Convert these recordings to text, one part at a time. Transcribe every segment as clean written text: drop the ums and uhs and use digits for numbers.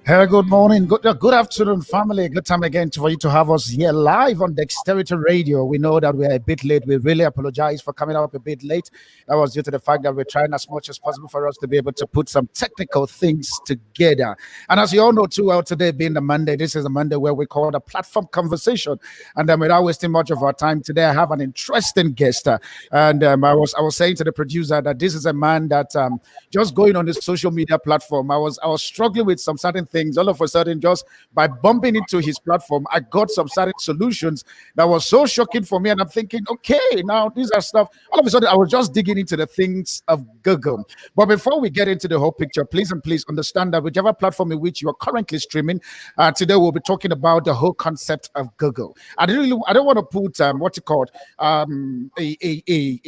Hey, good morning, good afternoon, family. Good time again for you to have us here live on Dexterity Radio. We know that we're a bit late. We really apologize for coming up a bit late. That was due to the fact that we're trying as much as possible for us to be able to put some technical things together. And as you all know too well, today being the Monday, this is a Monday where we call the platform conversation. And then without wasting much of our time today, I have an interesting guest. And I was saying to the producer that this is a man that just going on this social media platform, I was struggling with some certain things. All of a sudden, just by bumping into his platform, I got some certain solutions that was so shocking for me. And I'm thinking, okay, now these are stuff. All of a sudden, I was just digging into the things of Google. But before we get into the whole picture, please understand that whichever platform in which you are currently streaming, today we'll be talking about the whole concept of Google. I don't want to put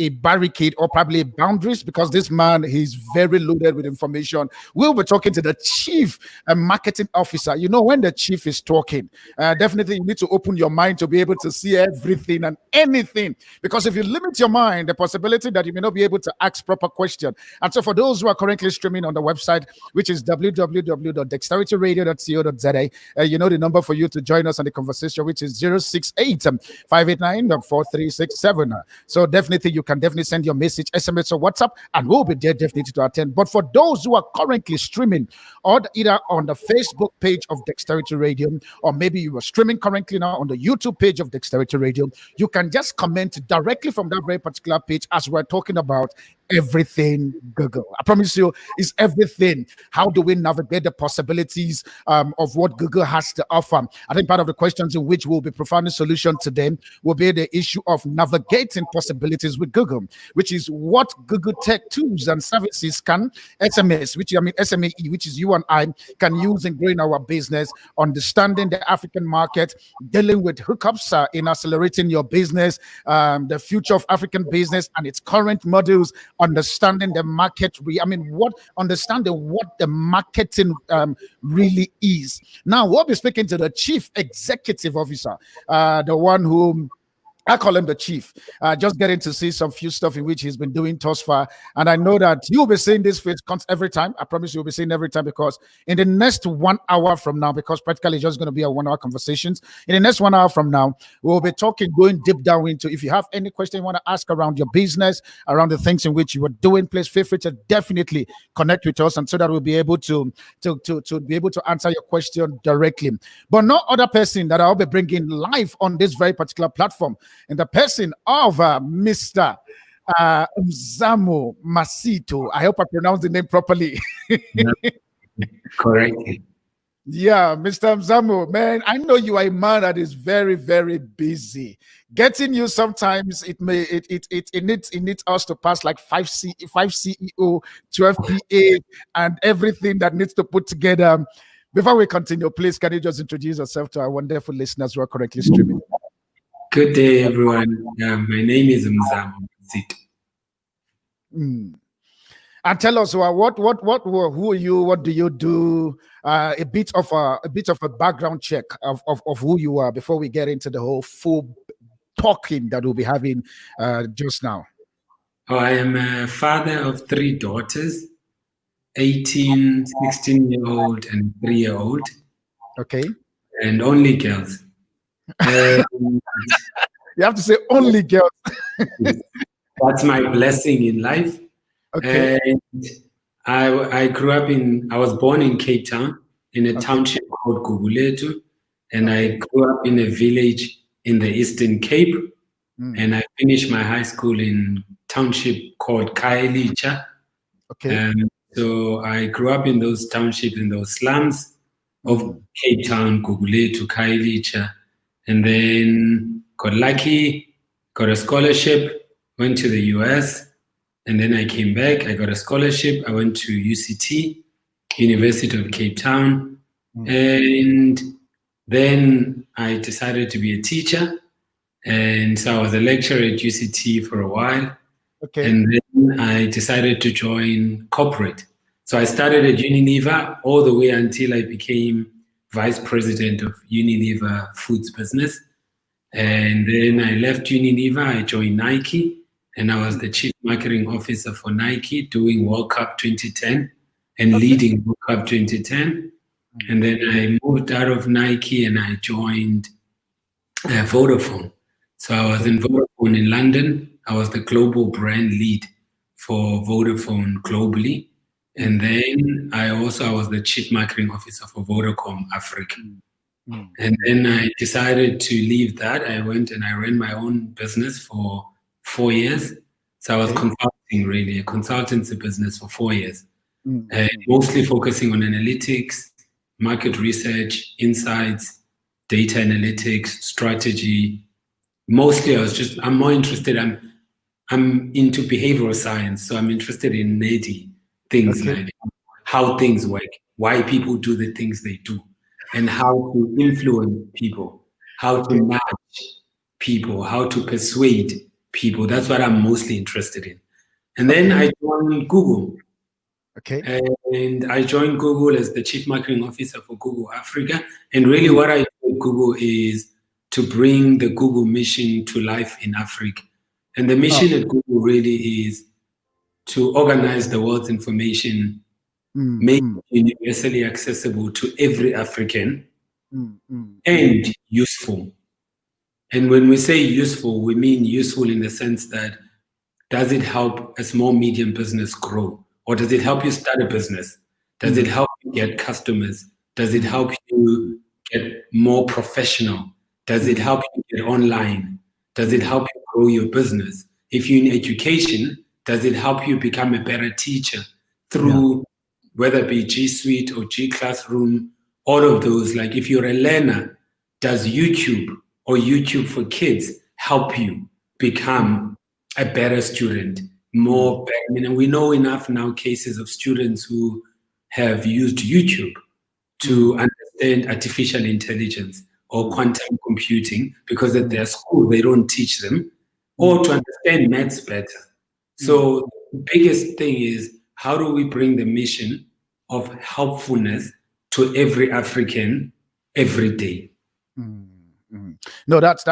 a barricade or probably boundaries, because this man, he's very loaded with information. We'll be talking to the chief marketing officer. You know, when the chief is talking, definitely you need to open your mind to be able to see everything and anything, because if you limit your mind, the possibility that you may not be able to ask proper question. And so for those who are currently streaming on the website, which is www.dexterityradio.co.za, you know the number for you to join us on the conversation, which is 068-589-4367. So definitely you can definitely send your message, SMS or WhatsApp, and we'll be there definitely to attend. But for those who are currently streaming, or either on the Facebook page of Dexterity Radio, or maybe you are streaming currently now on the YouTube page of Dexterity Radio, you can just comment directly from that very particular page as we're talking about everything Google. I promise you, it's everything. How do we navigate the possibilities of what Google has to offer? I think part of the questions in which we'll be providing solution today will be the issue of navigating possibilities with Google, which is what Google tech tools and services can SMEs, SME, which is you and I, can use in growing our business, understanding the African market, dealing with hookups in accelerating your business, the future of African business and its current models, understanding the market. Understanding what the marketing really is. Now, we'll be speaking to the chief executive officer, the one who I call him the chief. Just getting to see some few stuff in which he's been doing thus far. And I know that you'll be seeing this face every time. I promise you'll be seeing every time, because in the next 1 hour from now, because practically it's just going to be a 1 hour conversations. In the next 1 hour from now, we'll be going deep down into, if you have any question you want to ask around your business, around the things in which you are doing, please feel free to definitely connect with us, and so that we'll be able to be able to answer your question directly. But no other person that I'll be bringing live on this very particular platform, in the person of Mr. Mzamo Masito. I hope I pronounced the name properly. Correct. Yeah, Mr. Mzamo, man, I know you are a man that is very, very busy. Getting you sometimes it needs us to pass like 5 CEO, 12 PA, and everything that needs to put together. Before we continue, please can you just introduce yourself to our wonderful listeners who are currently streaming? Good day, everyone. My name is Mzamo Masito. And tell us who are you? What do you do? A bit of a background check of who you are before we get into the whole full talking that we'll be having just now. Oh, I am a father of 3 daughters, 18, 16-year-old, and 3-year-old, Okay. and only girls. And You have to say only girls. that's my blessing in life. Okay. And I grew up I was born in Cape Town in a Okay. township called Guguletu, and I Okay. grew up in a village in the Eastern Cape, Mm. and I finished my high school in township called Kailicha. Okay. So I grew up in those townships, in those slums of Mm. Cape Town, Guguletu, Kailicha, and then got lucky, got a scholarship, went to the US, and then I came back. I got a scholarship. I went to UCT, University of Cape Town, Mm. and then I decided to be a teacher. And so I was a lecturer at UCT for a while. Okay. And then I decided to join corporate. So I started at Unilever all the way until I became vice president of Unilever Foods business. And then I left Unilever, I joined Nike, and I was the chief marketing officer for Nike doing World Cup 2010 and Okay. leading World Cup 2010. And then I moved out of Nike and I joined Vodafone. So I was Okay. in Vodafone in London. I was the global brand lead for Vodafone globally. And then I was the chief marketing officer for Vodacom Africa. Mm. And then I decided to leave that. I went and I ran my own business for 4 years. So I was Okay. consulting, really, a consultancy business for 4 years, Mm. mostly focusing on analytics, market research, insights, data analytics, strategy. Mostly I'm more interested, I'm into behavioral science, so I'm interested in nerdy things Okay. like how things work, why people do the things they do, and how to influence people, how to Okay. nudge people, how to persuade people. That's what I'm mostly interested in. And then Okay. I joined Google. Okay. And I joined Google as the chief marketing officer for Google Africa. And really, Mm. what I do at Google is to bring the Google mission to life in Africa. And the Oh. mission at Google really is to organize the world's information, Mm. make Mm. it universally accessible to every African Mm. Mm. Mm. and useful. And when we say useful, we mean useful in the sense that does it help a small medium business grow? Or does it help you start a business? Does it Mm. help you get customers? Does it Mm. help you get more professional? Does it Mm. help you get online? Does it Mm. help you grow your business? If you're in education, does it help you become a better teacher Yeah. through whether it be G Suite or G Classroom, all of those? Like if you're a learner, does YouTube or YouTube for Kids help you Mm. become a better student, Mm. I mean, we know enough now cases of students who have used YouTube to Mm. understand artificial intelligence or Mm. quantum computing because at Mm. their school they don't teach them, or Mm. to understand maths better. Mm. So the biggest thing is how do we bring the mission of helpfulness to every African every day? Mm. Mm. No, that's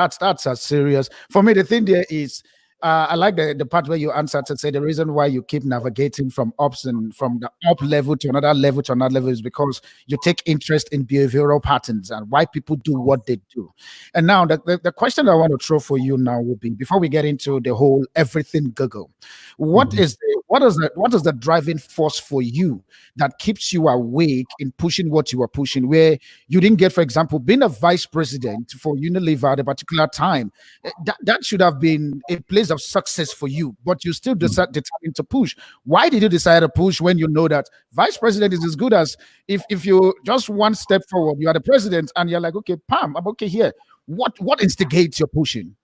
a serious. For me, the thing there is, I like the part where you answered to say the reason why you keep navigating from ups and from the up level to another level to another level is because you take interest in behavioral patterns and why people do what they do. And now the question I want to throw for you now would be before we get into the whole everything Google, Mhm. what is the driving force for you that keeps you awake in pushing what you are pushing, where you didn't get, for example, being a vice president for Unilever at a particular time. That should have been a place of success for you, but you still determined to push. Why did you decide to push when you know that vice president is as good as if you just one step forward, you are the president, and you're like, okay, Pam, I'm okay here. What instigates your pushing?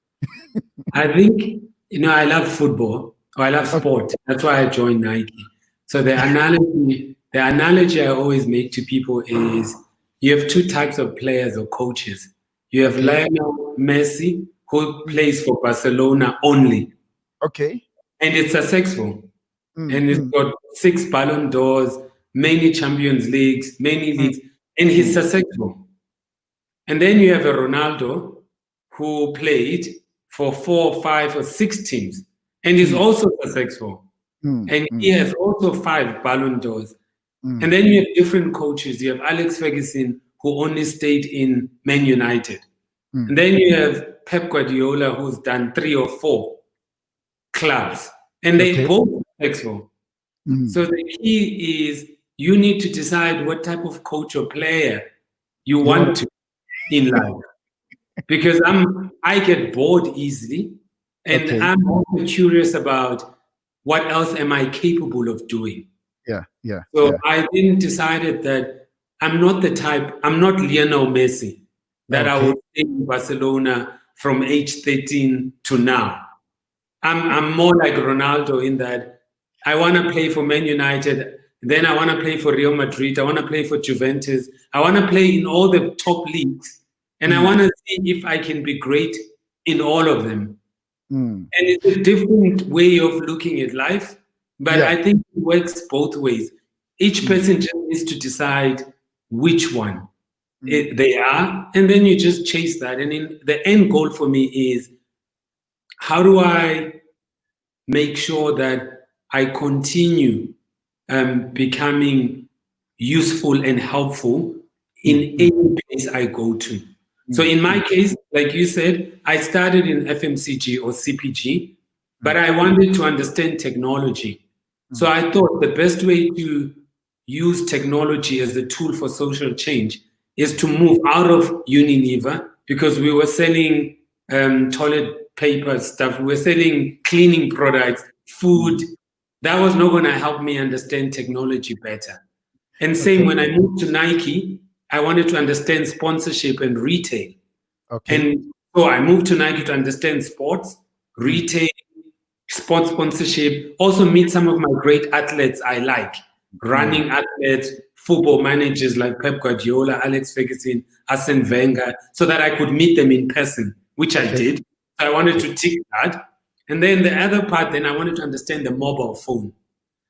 I think, I love football or I love Okay. sport. That's why I joined Nike. So the analogy I always make to people is you have two types of players or coaches. You have Okay. Lionel Messi, who Mm. plays for Barcelona only, Okay. and it's successful. and he's got 6 Ballon d'Ors, many Champions Leagues, many leagues, and he's successful. And then you have a Ronaldo who played for 4, 5, or 6 teams, and he's also successful. And he has also 5 Ballon d'Ors. And then you have different coaches. You have Alex Ferguson, who only stayed in Man United. And then you have Pep Guardiola, who's done 3 or 4 clubs, and they both successful. So the key is you need to decide what type of coach or player you want to in life. Because I get bored easily, and I'm also curious about what else am I capable of doing. So I then decided that I'm not Lionel Messi, that I would stay in Barcelona from age 13 to now. I'm more like Ronaldo in that I want to play for Man United, then I want to play for Real Madrid, I want to play for Juventus, I want to play in all the top leagues, and I want to see if I can be great in all of them. And it's a different way of looking at life, but I think it works both ways. Each person just needs to decide which one they are, and then you just chase that. And in the end goal for me is, how do I make sure that I continue becoming useful and helpful in any place I go to? So in my case, like you said, I started in FMCG or CPG, but I wanted to understand technology. So I thought the best way to use technology as a tool for social change is to move out of Unilever, because we were selling toilet paper stuff, we were selling cleaning products, food. That was not going to help me understand technology better. And same when I moved to Nike, I wanted to understand sponsorship and retail. And so I moved to Nike to understand sports, retail, sports sponsorship, also meet some of my great athletes I like, running athletes, football managers like Pep Guardiola, Alex Ferguson, Arsene Wenger, so that I could meet them in person, which I did. So I wanted to tick that. And then the other part, then I wanted to understand the mobile phone.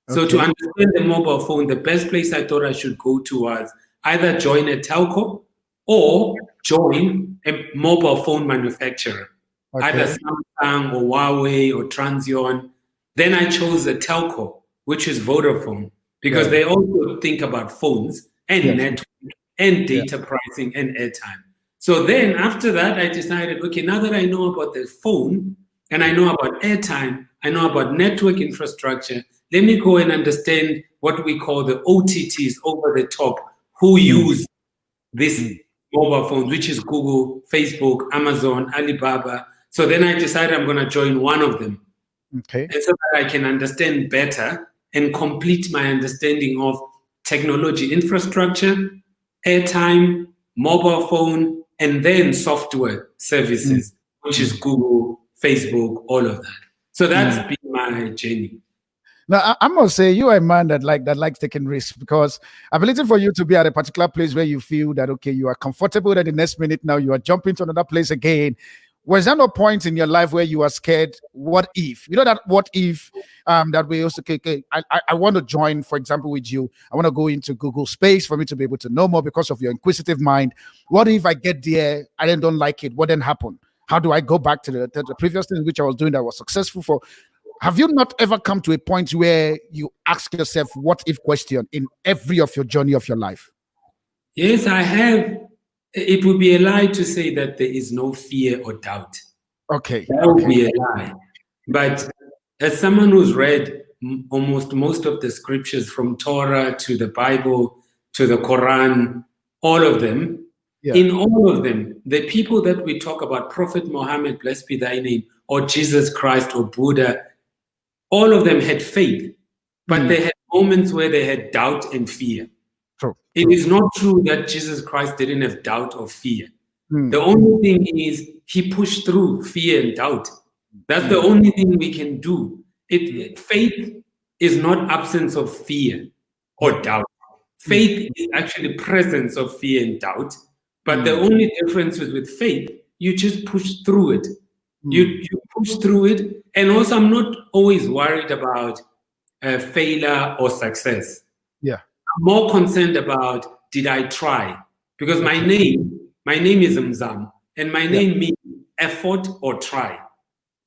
So to understand the mobile phone, the best place I thought I should go to was either join a telco or join a mobile phone manufacturer, either Samsung or Huawei or Transsion. Then I chose a telco, which is Vodafone, because they also think about phones and network and data pricing and airtime. So then after that, I decided, okay, now that I know about the phone and I know about airtime, I know about network infrastructure, let me go and understand what we call the OTTs, over the top, who use this mobile phones, which is Google, Facebook, Amazon, Alibaba. So then I decided I'm going to join one of them. And so that I can understand better and complete my understanding of technology infrastructure, airtime, mobile phone, and then software services, which is Google, Facebook, all of that. So that's been my journey. Now, I must say, you are a man that likes taking risks, because I've been waiting for you to be at a particular place where you feel that, okay, you are comfortable, that the next minute now you are jumping to another place again. Was there no point in your life where you are scared? What if? You know that what if that we also, okay, I want to join, for example, with you. I want to go into Google Space for me to be able to know more because of your inquisitive mind. What if I get there, I then don't like it? What then happen? How do I go back to the previous thing which I was doing that was successful for? Have you not ever come to a point where you ask yourself what if question in every of your journey of your life? Yes, I have. It would be a lie to say that there is no fear or doubt. Okay. That would be a lie. But as someone who's read almost most of the scriptures, from Torah to the Bible to the Quran, all of them, in all of them, the people that we talk about, Prophet Muhammad, blessed be thy name, or Jesus Christ or Buddha, all of them had faith, but they had moments where they had doubt and fear. It is not true that Jesus Christ didn't have doubt or fear. The only thing is he pushed through fear and doubt. That's the only thing we can do. Faith is not absence of fear or doubt. Faith is actually presence of fear and doubt. But the only difference is with faith, you just push through it. You push through it. And also, I'm not always worried about failure or success. Yeah. I'm more concerned about, did I try? Because my name is Mzamo, and my name means effort or try.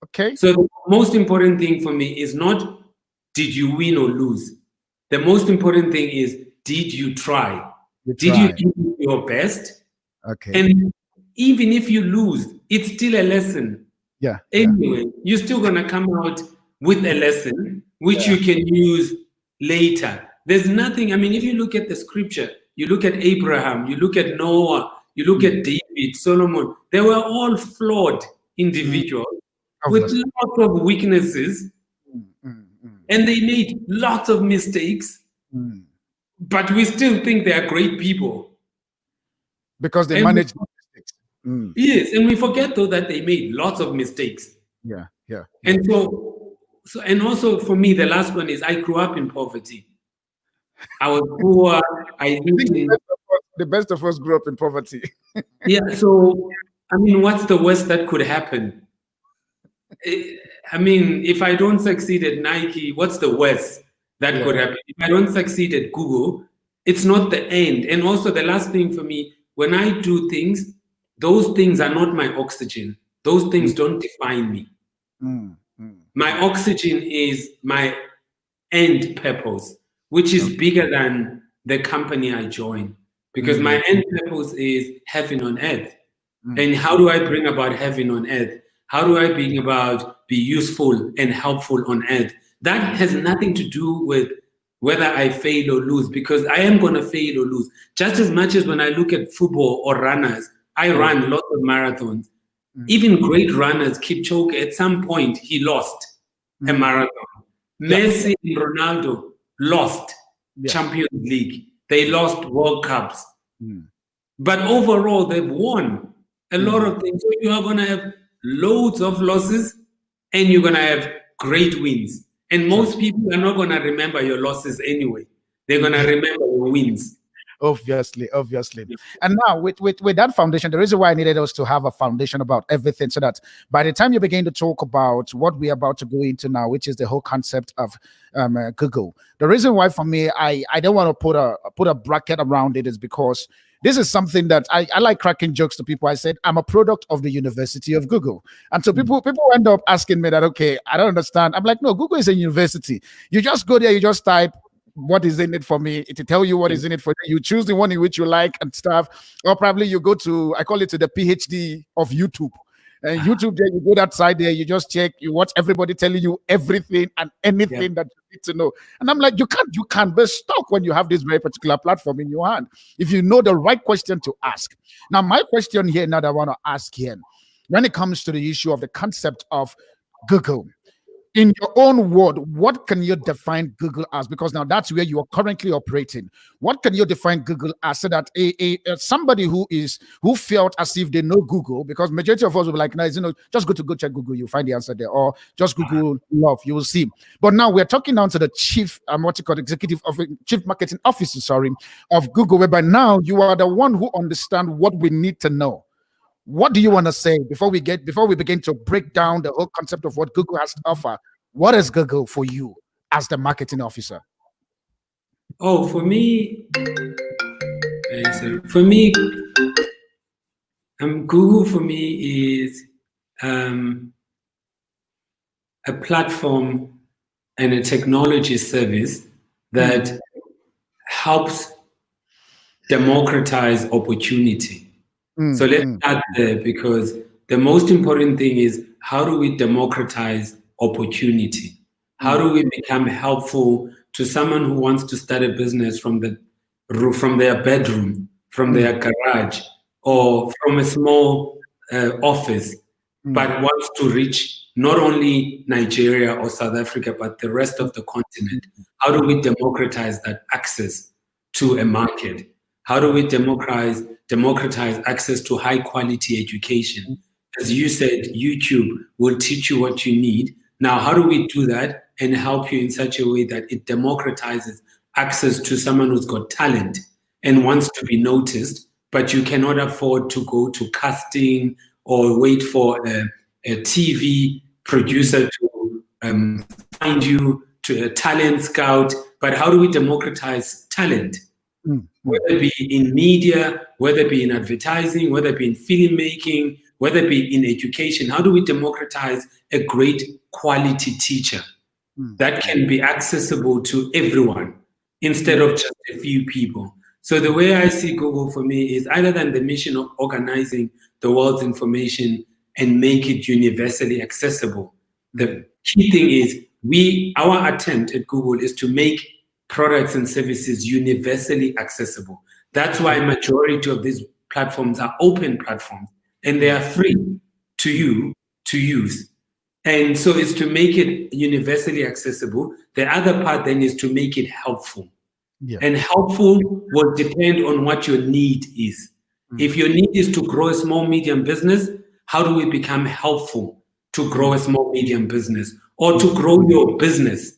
Okay. So the most important thing for me is not, did you win or lose? The most important thing is, did you try? Did you do your best? Okay. And even if you lose, it's still a lesson. Yeah. Anyway, you're still going to come out with a lesson which you can use later. There's nothing, I mean, if you look at the scripture, you look at Abraham, you look at Noah, you look at David, Solomon, they were all flawed individuals with lots of weaknesses, and they made lots of mistakes, but we still think they are great people. Because they managed mistakes. Yes, and we forget though that they made lots of mistakes. Yeah. And so and also for me, the last one is, I grew up in poverty. I was poor. I lived in the best of us grew up in poverty. Yeah, so I mean, what's the worst that could happen? I mean, if I don't succeed at Nike, what's the worst that could happen? If I don't succeed at Google, it's not the end. And also the last thing for me, when I do things, those things are not my oxygen. Those things don't define me. My oxygen is my end purpose, which is bigger than the company I join. Because my end purpose is heaven on earth. And how do I bring about heaven on earth? How do I bring about be useful and helpful on earth? That has nothing to do with whether I fail or lose, because I am going to fail or lose. Just as much as when I look at football or runners, I run lots of marathons. Even great runners, Kipchoge, at some point, he lost a marathon. Messi and Ronaldo lost Champions League. They lost World Cups. But overall, they've won a lot of things. So you are going to have loads of losses and you're going to have great wins. And most people are not going to remember your losses anyway. They're going to remember your wins. Obviously. And now with that foundation, the reason why I needed us to have a foundation about everything, so that by the time you begin to talk about what we're about to go into now, which is the whole concept of Google, the reason why for me I don't want to put a bracket around it is because this is something that I like cracking jokes to people. I said, I'm a product of the University of Google. And so people end up asking me that, okay, I don't understand. I'm like, no, Google is a university. You just go there, you just type what is in it for me. It will tell you what is in it for you. You choose the one in which you like and stuff. Or probably you go to, I call it to the PhD of YouTube. And YouTube, there you go that side there, you just check, you watch everybody telling you everything and anything that you need to know. And I'm like, you can't be stuck when you have this very particular platform in your hand, if you know the right question to ask. Now, my question here now that I want to ask here, when it comes to the issue of the concept of Google, in your own word, what can you define Google as? Because now that's where you are currently operating. What can you define Google as, so that somebody who felt as if they know Google, because majority of us will be like, nice, just go check Google, you'll find the answer there, or just Google love, you will see. But now we're talking down to the chief, chief marketing officer, of Google, whereby now you are the one who understands what we need to know. What do you want to say before we begin to break down the whole concept of what Google has to offer? What is Google for you as the marketing officer? Oh, for me, Google for me is a platform and a technology service that helps democratize opportunity. So let's start there, because the most important thing is, how do we democratize opportunity? How do we become helpful to someone who wants to start a business from their bedroom, from their garage, or from a small office, but wants to reach not only Nigeria or South Africa, but the rest of the continent? How do we democratize that access to a market? How do we democratize access to high quality education? As you said, YouTube will teach you what you need. Now, how do we do that and help you in such a way that it democratizes access to someone who's got talent and wants to be noticed, but you cannot afford to go to casting or wait for a TV producer to find you to a talent scout, but how do we democratize talent? Whether it be in media, whether it be in advertising, whether it be in filmmaking, whether it be in education, how do we democratize a great quality teacher that can be accessible to everyone instead of just a few people? So the way I see Google for me is, other than the mission of organizing the world's information and make it universally accessible, the key thing is our attempt at Google is to make products and services universally accessible. That's why majority of these platforms are open platforms and they are free to you to use. And so it's to make it universally accessible. The other part then is to make it helpful. Yeah. And helpful will depend on what your need is. If your need is to grow a small, medium business, how do we become helpful to grow a small, medium business or to grow your business?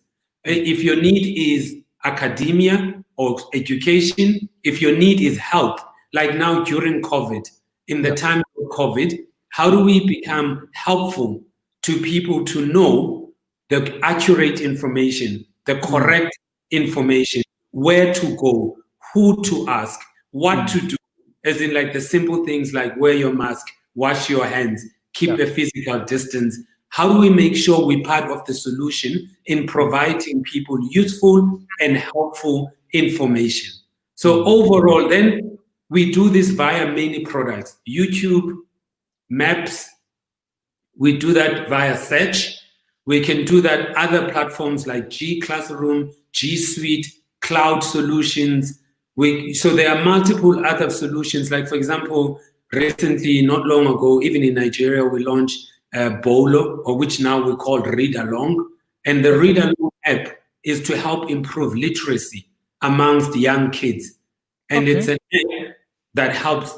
If your need is academia or education, if your need is health, like now during COVID, in the time of COVID, how do we become helpful to people to know the accurate information, the correct information, where to go, who to ask, what to do, as in like the simple things like wear your mask, wash your hands, keep a physical distance. How do we make sure we're part of the solution in providing people useful and helpful information? So overall, then we do this via many products, YouTube, Maps. We do that via search. We can do that other platforms like G Classroom, G Suite, cloud solutions. So there are multiple other solutions. Like, for example, recently, not long ago, even in Nigeria, we launched Bolo, or which now we call Read Along. And the Read Along app is to help improve literacy amongst young kids. And it's an app that helps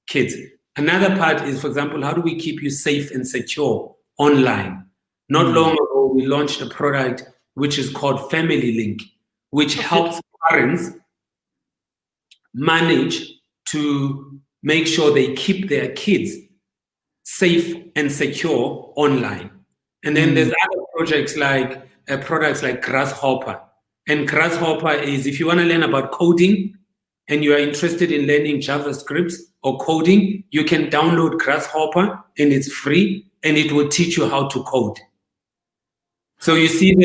kids. Another part is, for example, how do we keep you safe and secure online? Not long ago, we launched a product which is called Family Link, which helps parents manage to make sure they keep their kids safe and secure online. And then there's other projects like products like Grasshopper. And Grasshopper is, if you want to learn about coding and you are interested in learning JavaScript or coding, you can download Grasshopper and it's free and it will teach you how to code. So you see,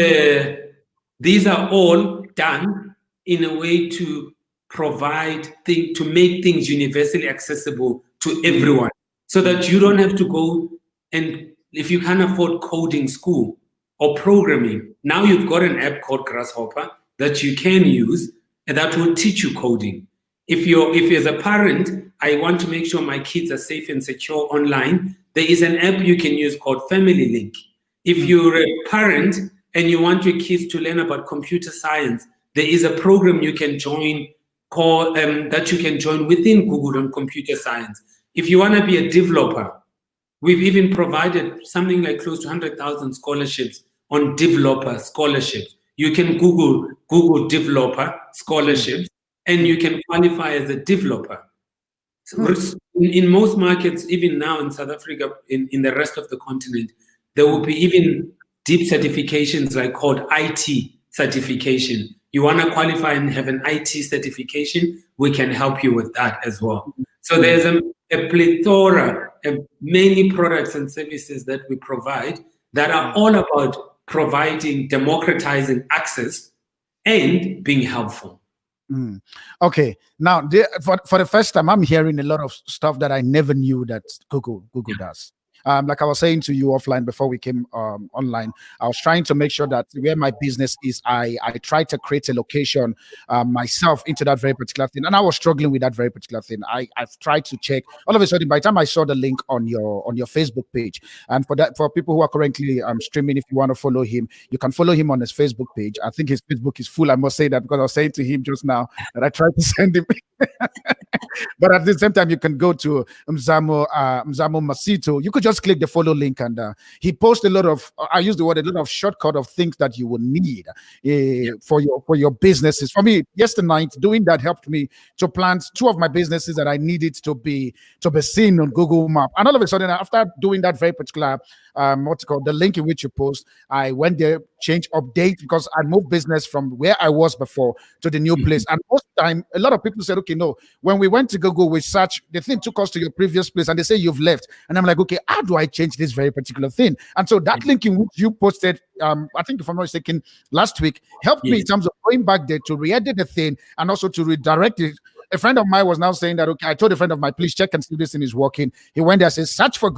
these are all done in a way to to make things universally accessible to everyone, so that you don't have to go, and if you can't afford coding school or programming, now you've got an app called Grasshopper that you can use and that will teach you coding. If as a parent, I want to make sure my kids are safe and secure online, there is an app you can use called Family Link. If you're a parent and you want your kids to learn about computer science, there is a program you can join that you can join within Google on computer science. If you want to be a developer, we've even provided something like close to 100,000 scholarships on developer scholarships. You can Google developer scholarships and you can qualify as a developer. So in most markets, even now in South Africa, in the rest of the continent, there will be even deep certifications like called IT certification. You want to qualify and have an IT certification, we can help you with that as well. So there's a plethora of many products and services that we provide that are all about providing, democratizing access and being helpful. Okay, now for the first time, I'm hearing a lot of stuff that I never knew that Google does. Like I was saying to you offline before we came online, I was trying to make sure that where my business is, I try to create a location myself into that very particular thing. And I was struggling with that very particular thing. I've tried to check. All of a sudden, by the time I saw the link on your Facebook page, and for people who are currently streaming, if you want to follow him, you can follow him on his Facebook page. I think his Facebook is full. I must say that because I was saying to him just now that I tried to send him. But at the same time, you can go to Mzamo Masito. You could just click the follow link, and he posts a lot of, I use the word, a lot of shortcut of things that you will need for your businesses. For me, yesterday night, doing that helped me to plant two of my businesses that I needed to be seen on Google Map. And all of a sudden, after doing that very particular the link in which you post, I went there, change, update, because I moved business from where I was before to the new place. And most time, a lot of people said, okay, no, when we went to Google, we search, the thing took us to your previous place and they say you've left. And I'm like, okay, how do I change this very particular thing? And so that link in which you posted, I think if I'm not mistaken, last week, helped me in terms of going back there to re-edit the thing and also to redirect it. A friend of mine was now saying that, okay, I told a friend of mine, please check and see if this thing is working. He went there, says, search for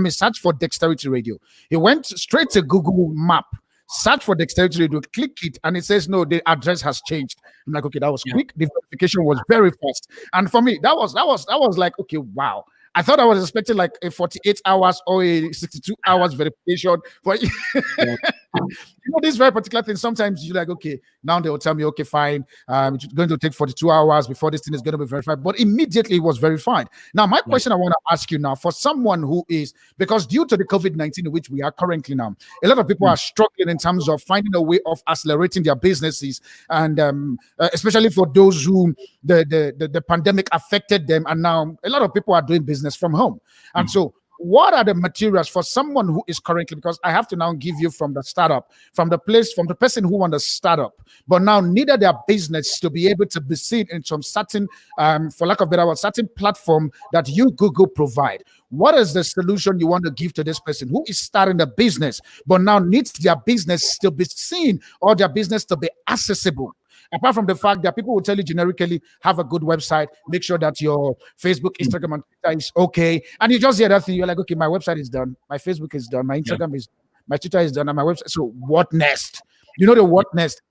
search for Dexterity Radio. He went straight to Google Map, search for Dexterity Radio, click it, and it says, no, the address has changed. I'm like, okay, that was quick. The verification was very fast. And for me, that was like, okay, wow. I thought I was expecting like a 48 hours or a 62 hours verification. But this very particular thing, sometimes you're like, okay, now they will tell me, okay, fine, it's going to take 42 hours before this thing is going to be verified. But immediately it was verified. Now, my question I want to ask you now, for someone who is, because due to the COVID-19 in which we are currently now, a lot of people are struggling in terms of finding a way of accelerating their businesses. And especially for those who the pandemic affected them. And now a lot of people are doing business from home. And so what are the materials for someone who is currently, because I have to now give you from the startup, from the person who wants to start up, but now needed their business to be able to be seen in some certain, for lack of better word, certain platform that you, Google, provide. What is the solution you want to give to this person who is starting a business, but now needs their business to be seen or their business to be accessible? Apart from the fact that people will tell you generically, have a good website, make sure that your Facebook, Instagram, and Twitter is okay. And you just hear that thing, you're like, okay, my website is done, my Facebook is done, my Instagram is, my Twitter is done, and my website. So what next? You know the what next.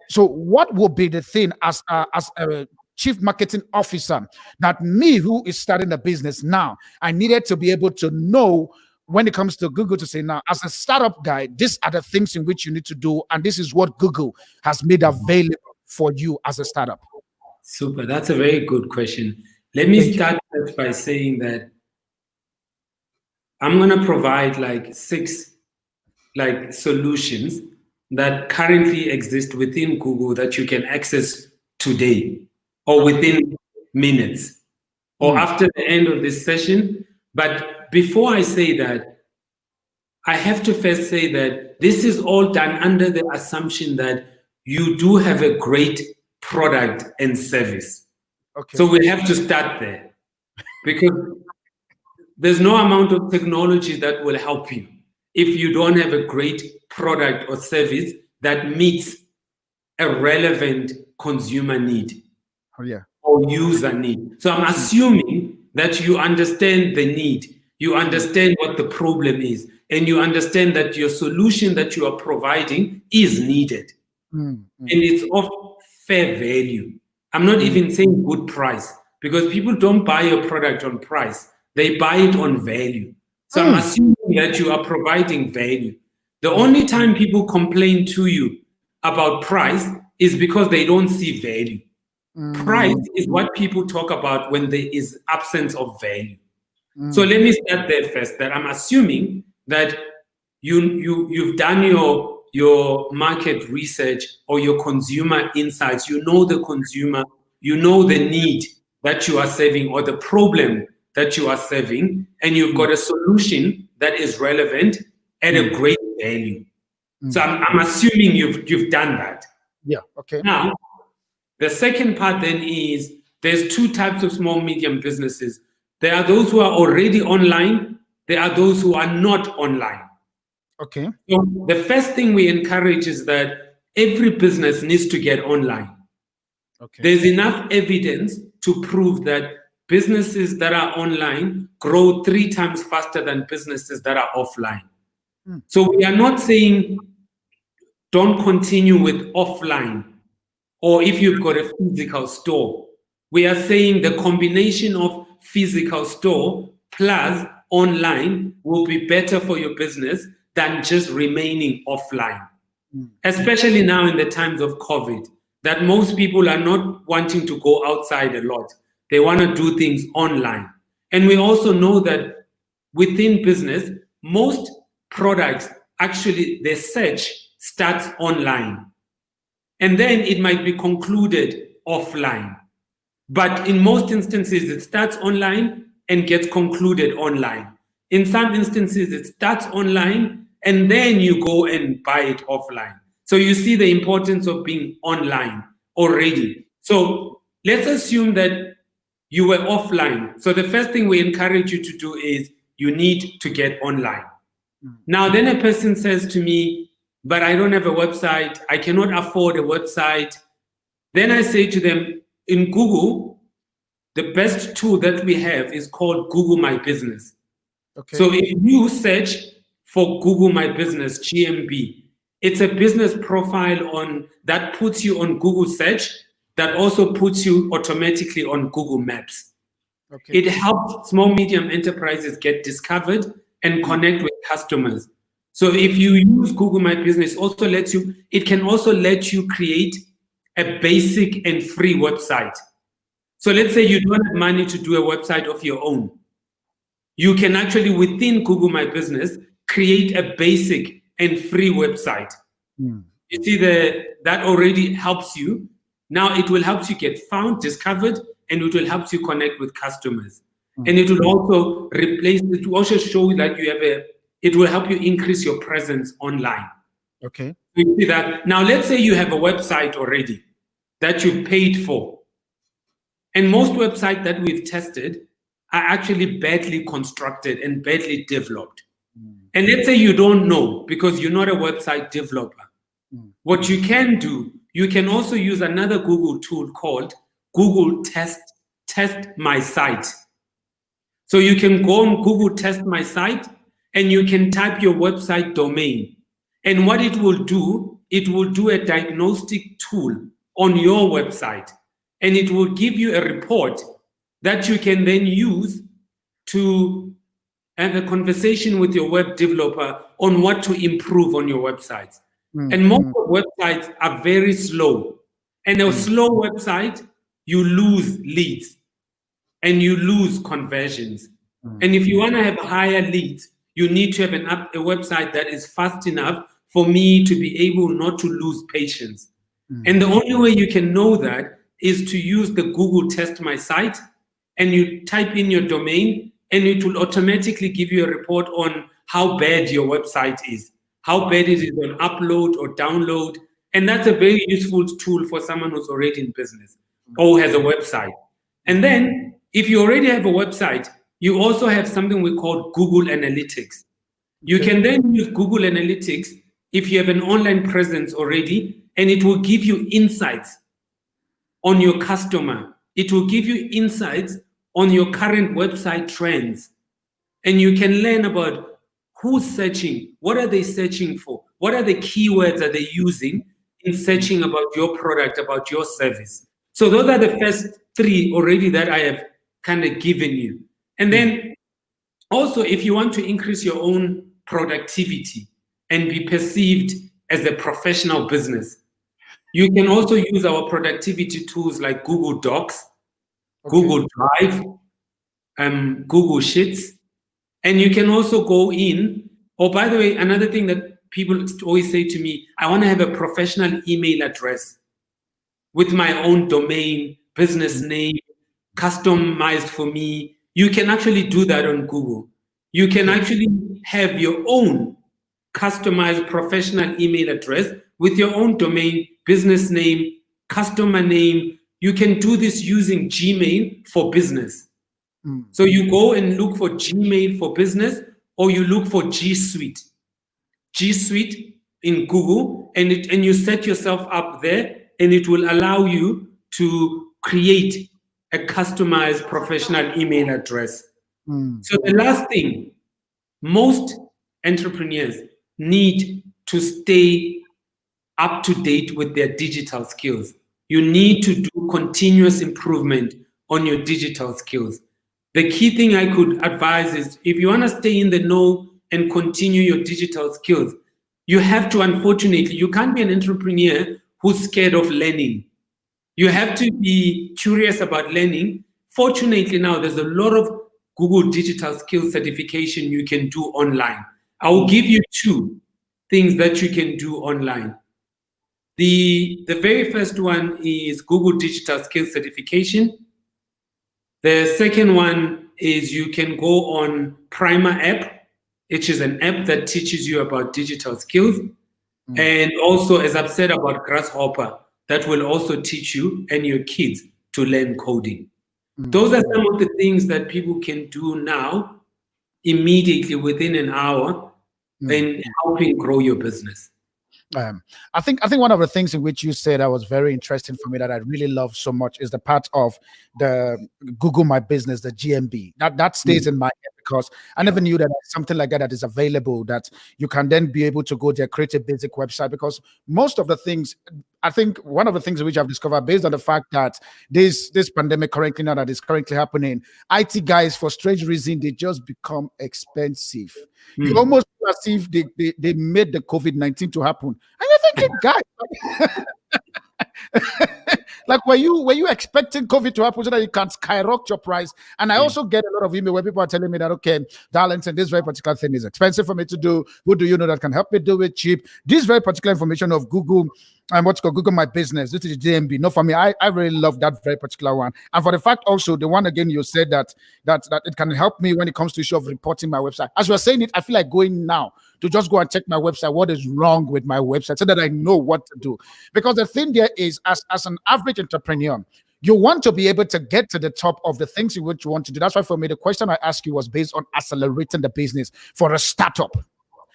So what will be the thing as a chief marketing officer that me, who is starting a business now, I needed to be able to know when it comes to Google, to say, now, as a startup guy, these are the things in which you need to do, and this is what Google has made available for you as a startup? Super. That's a very good question. Let me start by saying that I'm going to provide like 6 solutions that currently exist within Google that you can access today or within minutes or after the end of this session. But before I say that, I have to first say that this is all done under the assumption that you do have a great product and service. Okay. So we have to start there, because there's no amount of technology that will help you if you don't have a great product or service that meets a relevant consumer need or user need. So I'm assuming that you understand the need, you understand what the problem is, and you understand that your solution that you are providing is needed. And it's of fair value. I'm not even saying good price, because people don't buy your product on price. They buy it on value. So I'm assuming that you are providing value. The only time people complain to you about price is because they don't see value. Price is what people talk about when there is absence of value. So let me start there first, that I'm assuming that you've done your market research or your consumer insights. You know the consumer, you know the need that you are serving or the problem that you are serving, and you've got a solution that is relevant at a great value. So I'm assuming you've done that. Yeah, okay. Now, the second part then is there's 2 types of small, medium businesses. There are those who are already online. There are those who are not online. Okay. So the first thing we encourage is that every business needs to get online. Okay. There's enough evidence to prove that businesses that are online grow 3 times faster than businesses that are offline. So we are not saying don't continue with offline, or if you've got a physical store. We are saying the combination of physical store plus online will be better for your business than just remaining offline. Especially now in the times of COVID, that most people are not wanting to go outside a lot. They want to do things online. And we also know that within business, most products, actually their search starts online. And then it might be concluded offline. But in most instances, it starts online and gets concluded online. In some instances, it starts online and then you go and buy it offline. So you see the importance of being online already. So let's assume that you were offline. So the first thing we encourage you to do is you need to get online. Now, then a person says to me, but I don't have a website. I cannot afford a website. Then I say to them, in Google, the best tool that we have is called Google My Business. Okay. So if you search for Google My Business, GMB, it's a business profile that puts you on Google search, that also puts you automatically on Google Maps. Okay. It helps small, medium enterprises get discovered and connect with customers. So if you use Google My Business, it can also let you create a basic and free website. So let's say you don't have money to do a website of your own. You can actually, within Google My Business, create a basic and free website. You see, that already helps you. Now it will help you get found, discovered, and it will help you connect with customers. And it will also show that it will help you increase your presence online. Okay. You see that? Now let's say you have a website already that you paid for. And most websites that we've tested are actually badly constructed and badly developed. And let's say you don't know because you're not a website developer. What you can do, you can also use another Google tool called Google Test My Site. So you can go on Google Test My Site and you can type your website domain. And what it will do a diagnostic tool on your website. And it will give you a report that you can then use to have a conversation with your web developer on what to improve on your websites. And most websites are very slow. And a slow website, you lose leads and you lose conversions. And if you want to have higher leads, you need to have a website that is fast enough for me to be able not to lose patience. And the only way you can know that is to use the Google Test My Site, and you type in your domain, and it will automatically give you a report on how bad your website is, how bad it is on upload or download. And that's a very useful tool for someone who's already in business or has a website. And then if you already have a website, you also have something we call Google Analytics. You can then use Google Analytics if you have an online presence already, and it will give you insights on your customer. It will give you insights on your current website trends. And you can learn about who's searching, what are they searching for, what are the keywords that they're using in searching about your product, about your service. So those are the first three already that I have kind of given you. And then also, if you want to increase your own productivity and be perceived as a professional business, you can also use our productivity tools like Google Docs, Google Drive, Google Sheets. And you can also go in. Oh, by the way, another thing that people always say to me, I want to have a professional email address with my own domain, business name, customized for me. You can actually do that on Google. You can actually have your own customized professional email address with your own domain, business name, customer name. You can do this using Gmail for business. So you go and look for Gmail for business, or you look for G Suite in Google, and you set yourself up there, and it will allow you to create a customized professional email address. So the last thing, most entrepreneurs need to stay up to date with their digital skills. You need to do continuous improvement on your digital skills. The key thing I could advise is, if you want to stay in the know and continue your digital skills, you have to, unfortunately, you can't be an entrepreneur who's scared of learning. You have to be curious about learning. Fortunately, now there's a lot of Google digital skills certification you can do online. I will give you two things that you can do online. The very first one is Google digital skills certification. The second one is you can go on Primer app, which is an app that teaches you about digital skills. And also, as I've said about Grasshopper, that will also teach you and your kids to learn coding. Those are some of the things that people can do now, immediately within an hour, in helping grow your business. I think one of the things in which you said that was very interesting for me that I really love so much is the part of the Google My Business, the GMB. That stays in my head because I never knew that something like that is available, that you can then be able to go there, create a basic website. Because most of the things, I think one of the things which I've discovered based on the fact that this pandemic currently now that is currently happening, IT guys for strange reason they just become expensive. You almost feel as if they made the COVID-19 to happen. And you're thinking, guys, like were you expecting COVID to happen so that you can skyrocket your price? And I also get a lot of email where people are telling me that, okay, Darlington, this very particular thing is expensive for me to do. Who do you know that can help me do it cheap? This very particular information of Google and what's called Google My Business, this is GMB. No, for me, I really love that very particular one. And for the fact also, the one again you said that it can help me when it comes to issue of reporting my website. As you're saying it, I feel like going now to just go and check my website, what is wrong with my website, so that I know what to do. Because the thing there is, as an average entrepreneur, you want to be able to get to the top of the things in which you want to do. That's why for me, the question I asked you was based on accelerating the business for a startup.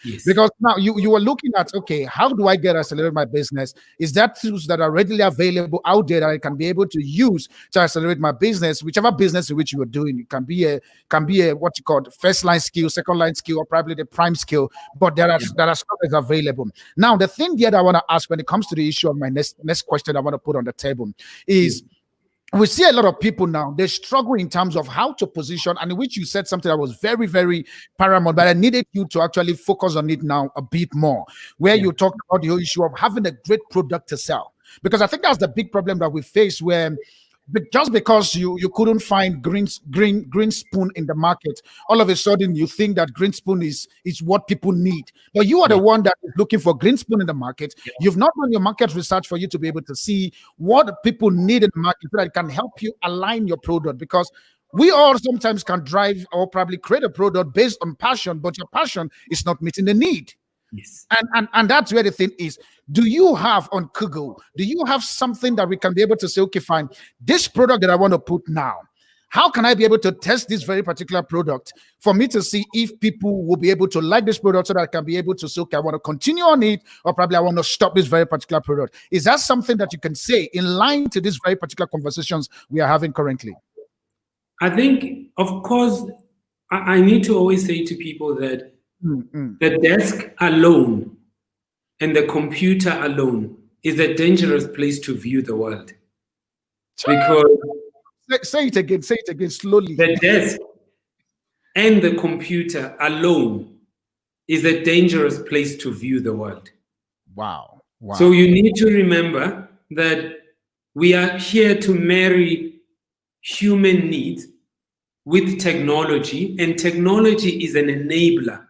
Yes. Because now you were looking at, okay, how do I get accelerate my business? Is that tools that are readily available out there that I can be able to use to accelerate my business, whichever business in which you are doing? It can be a what you call first line skill, second line skill, or probably the prime skill, but there are stuff that's available. Now, the thing that I want to ask when it comes to the issue of my next question I want to put on the table is we see a lot of people now, they struggle in terms of how to position, and in which you said something that was very, very paramount, but I needed you to actually focus on it now a bit more, where you talked about the whole issue of having a great product to sell. Because I think that's the big problem that we face, where just because you couldn't find green spoon in the market, all of a sudden you think that green spoon is what people need. But you are the one that is looking for green spoon in the market. You've not done your market research for you to be able to see what people need in the market so that it can help you align your product. Because we all sometimes can drive or probably create a product based on passion, but your passion is not meeting the need. Yes. And that's where the thing is. Do you have on Google, do you have something that we can be able to say, okay, fine, this product that I want to put now, how can I be able to test this very particular product for me to see if people will be able to like this product so that I can be able to say, okay, I want to continue on it, or probably I want to stop this very particular product? Is that something that you can say in line to these very particular conversations we are having currently? I think, of course, I need to always say to people that the desk alone and the computer alone is a dangerous place to view the world. Because say it again slowly. The desk and the computer alone is a dangerous place to view the world. Wow. So you need to remember that we are here to marry human needs with technology, and technology is an enabler.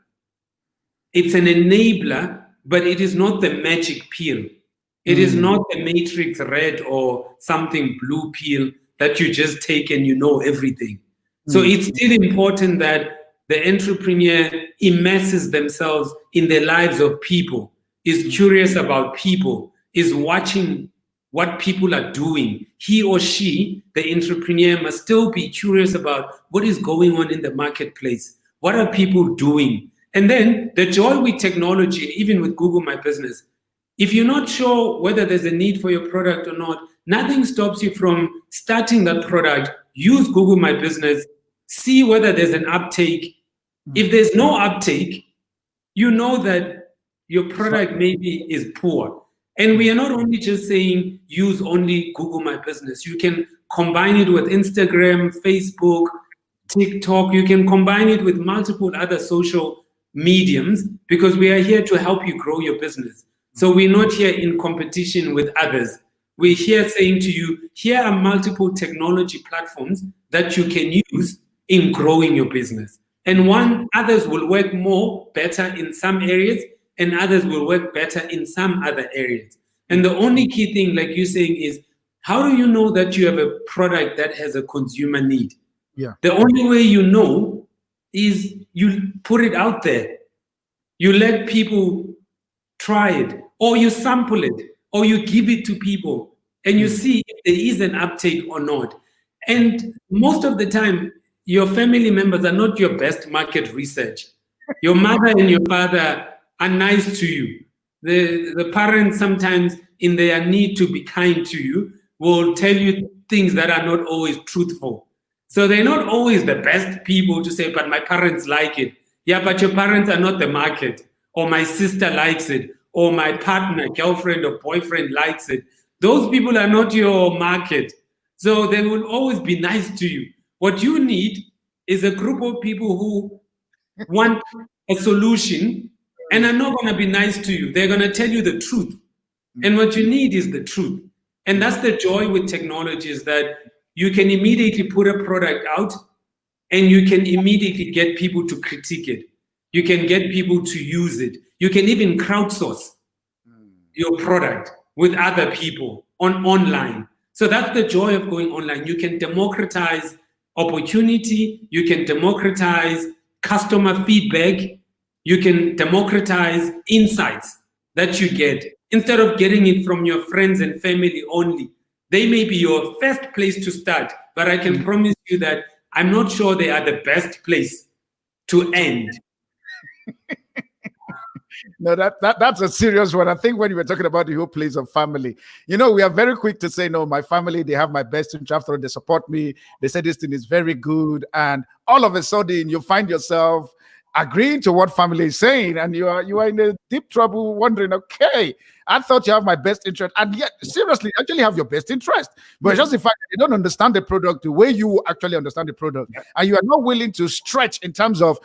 It's an enabler, but it is not the magic pill. It is not the Matrix red or something blue pill that you just take and you know everything. So it's still important that the entrepreneur immerses themselves in the lives of people, is curious about people, is watching what people are doing. He or she, the entrepreneur, must still be curious about what is going on in the marketplace. What are people doing? And then the joy with technology, even with Google My Business, if you're not sure whether there's a need for your product or not, nothing stops you from starting that product. Use Google My Business, see whether there's an uptake. If there's no uptake, you know that your product maybe is poor. And we are not only just saying use only Google My Business. You can combine it with Instagram, Facebook, TikTok. You can combine it with multiple other social mediums, because we are here to help you grow your business. So we're not here in competition with others. We're here saying to you, here are multiple technology platforms that you can use in growing your business. And others will work better in some areas, and others will work better in some other areas. And the only key thing, like you're saying, is how do you know that you have a product that has a consumer need? Yeah. The only way you know is you put it out there. You let people try it. or you sample it, or you give it to people, and you see if there is an uptake or not. And most of the time, your family members are not your best market research. Your mother and your father are nice to you. The parents sometimes, in their need to be kind to you, will tell you things that are not always truthful. So they're not always the best people to say, but my parents like it. Yeah, but your parents are not the market, or my sister likes it, or my partner, girlfriend or boyfriend likes it. Those people are not your market. So they will always be nice to you. What you need is a group of people who want a solution and are not going to be nice to you. They're going to tell you the truth. And what you need is the truth. And that's the joy with technology, is that you can immediately put a product out and you can immediately get people to critique it. You can get people to use it. You can even crowdsource your product with other people online. So that's the joy of going online. You can democratize opportunity. You can democratize customer feedback. You can democratize insights that you get. Instead of getting it from your friends and family only, they may be your first place to start, but I can promise you that I'm not sure they are the best place to end. No, that's a serious one. I think when you were talking about the whole place of family, we are very quick to say, no, my family, they have my best interest. After all, they support me. They say this thing is very good. And all of a sudden, you find yourself agreeing to what family is saying, and you are in a deep trouble, wondering, okay, I thought you have my best interest, and yet seriously, actually have your best interest, but it's just the fact that you don't understand the product the way you actually understand the product, and you are not willing to stretch in terms of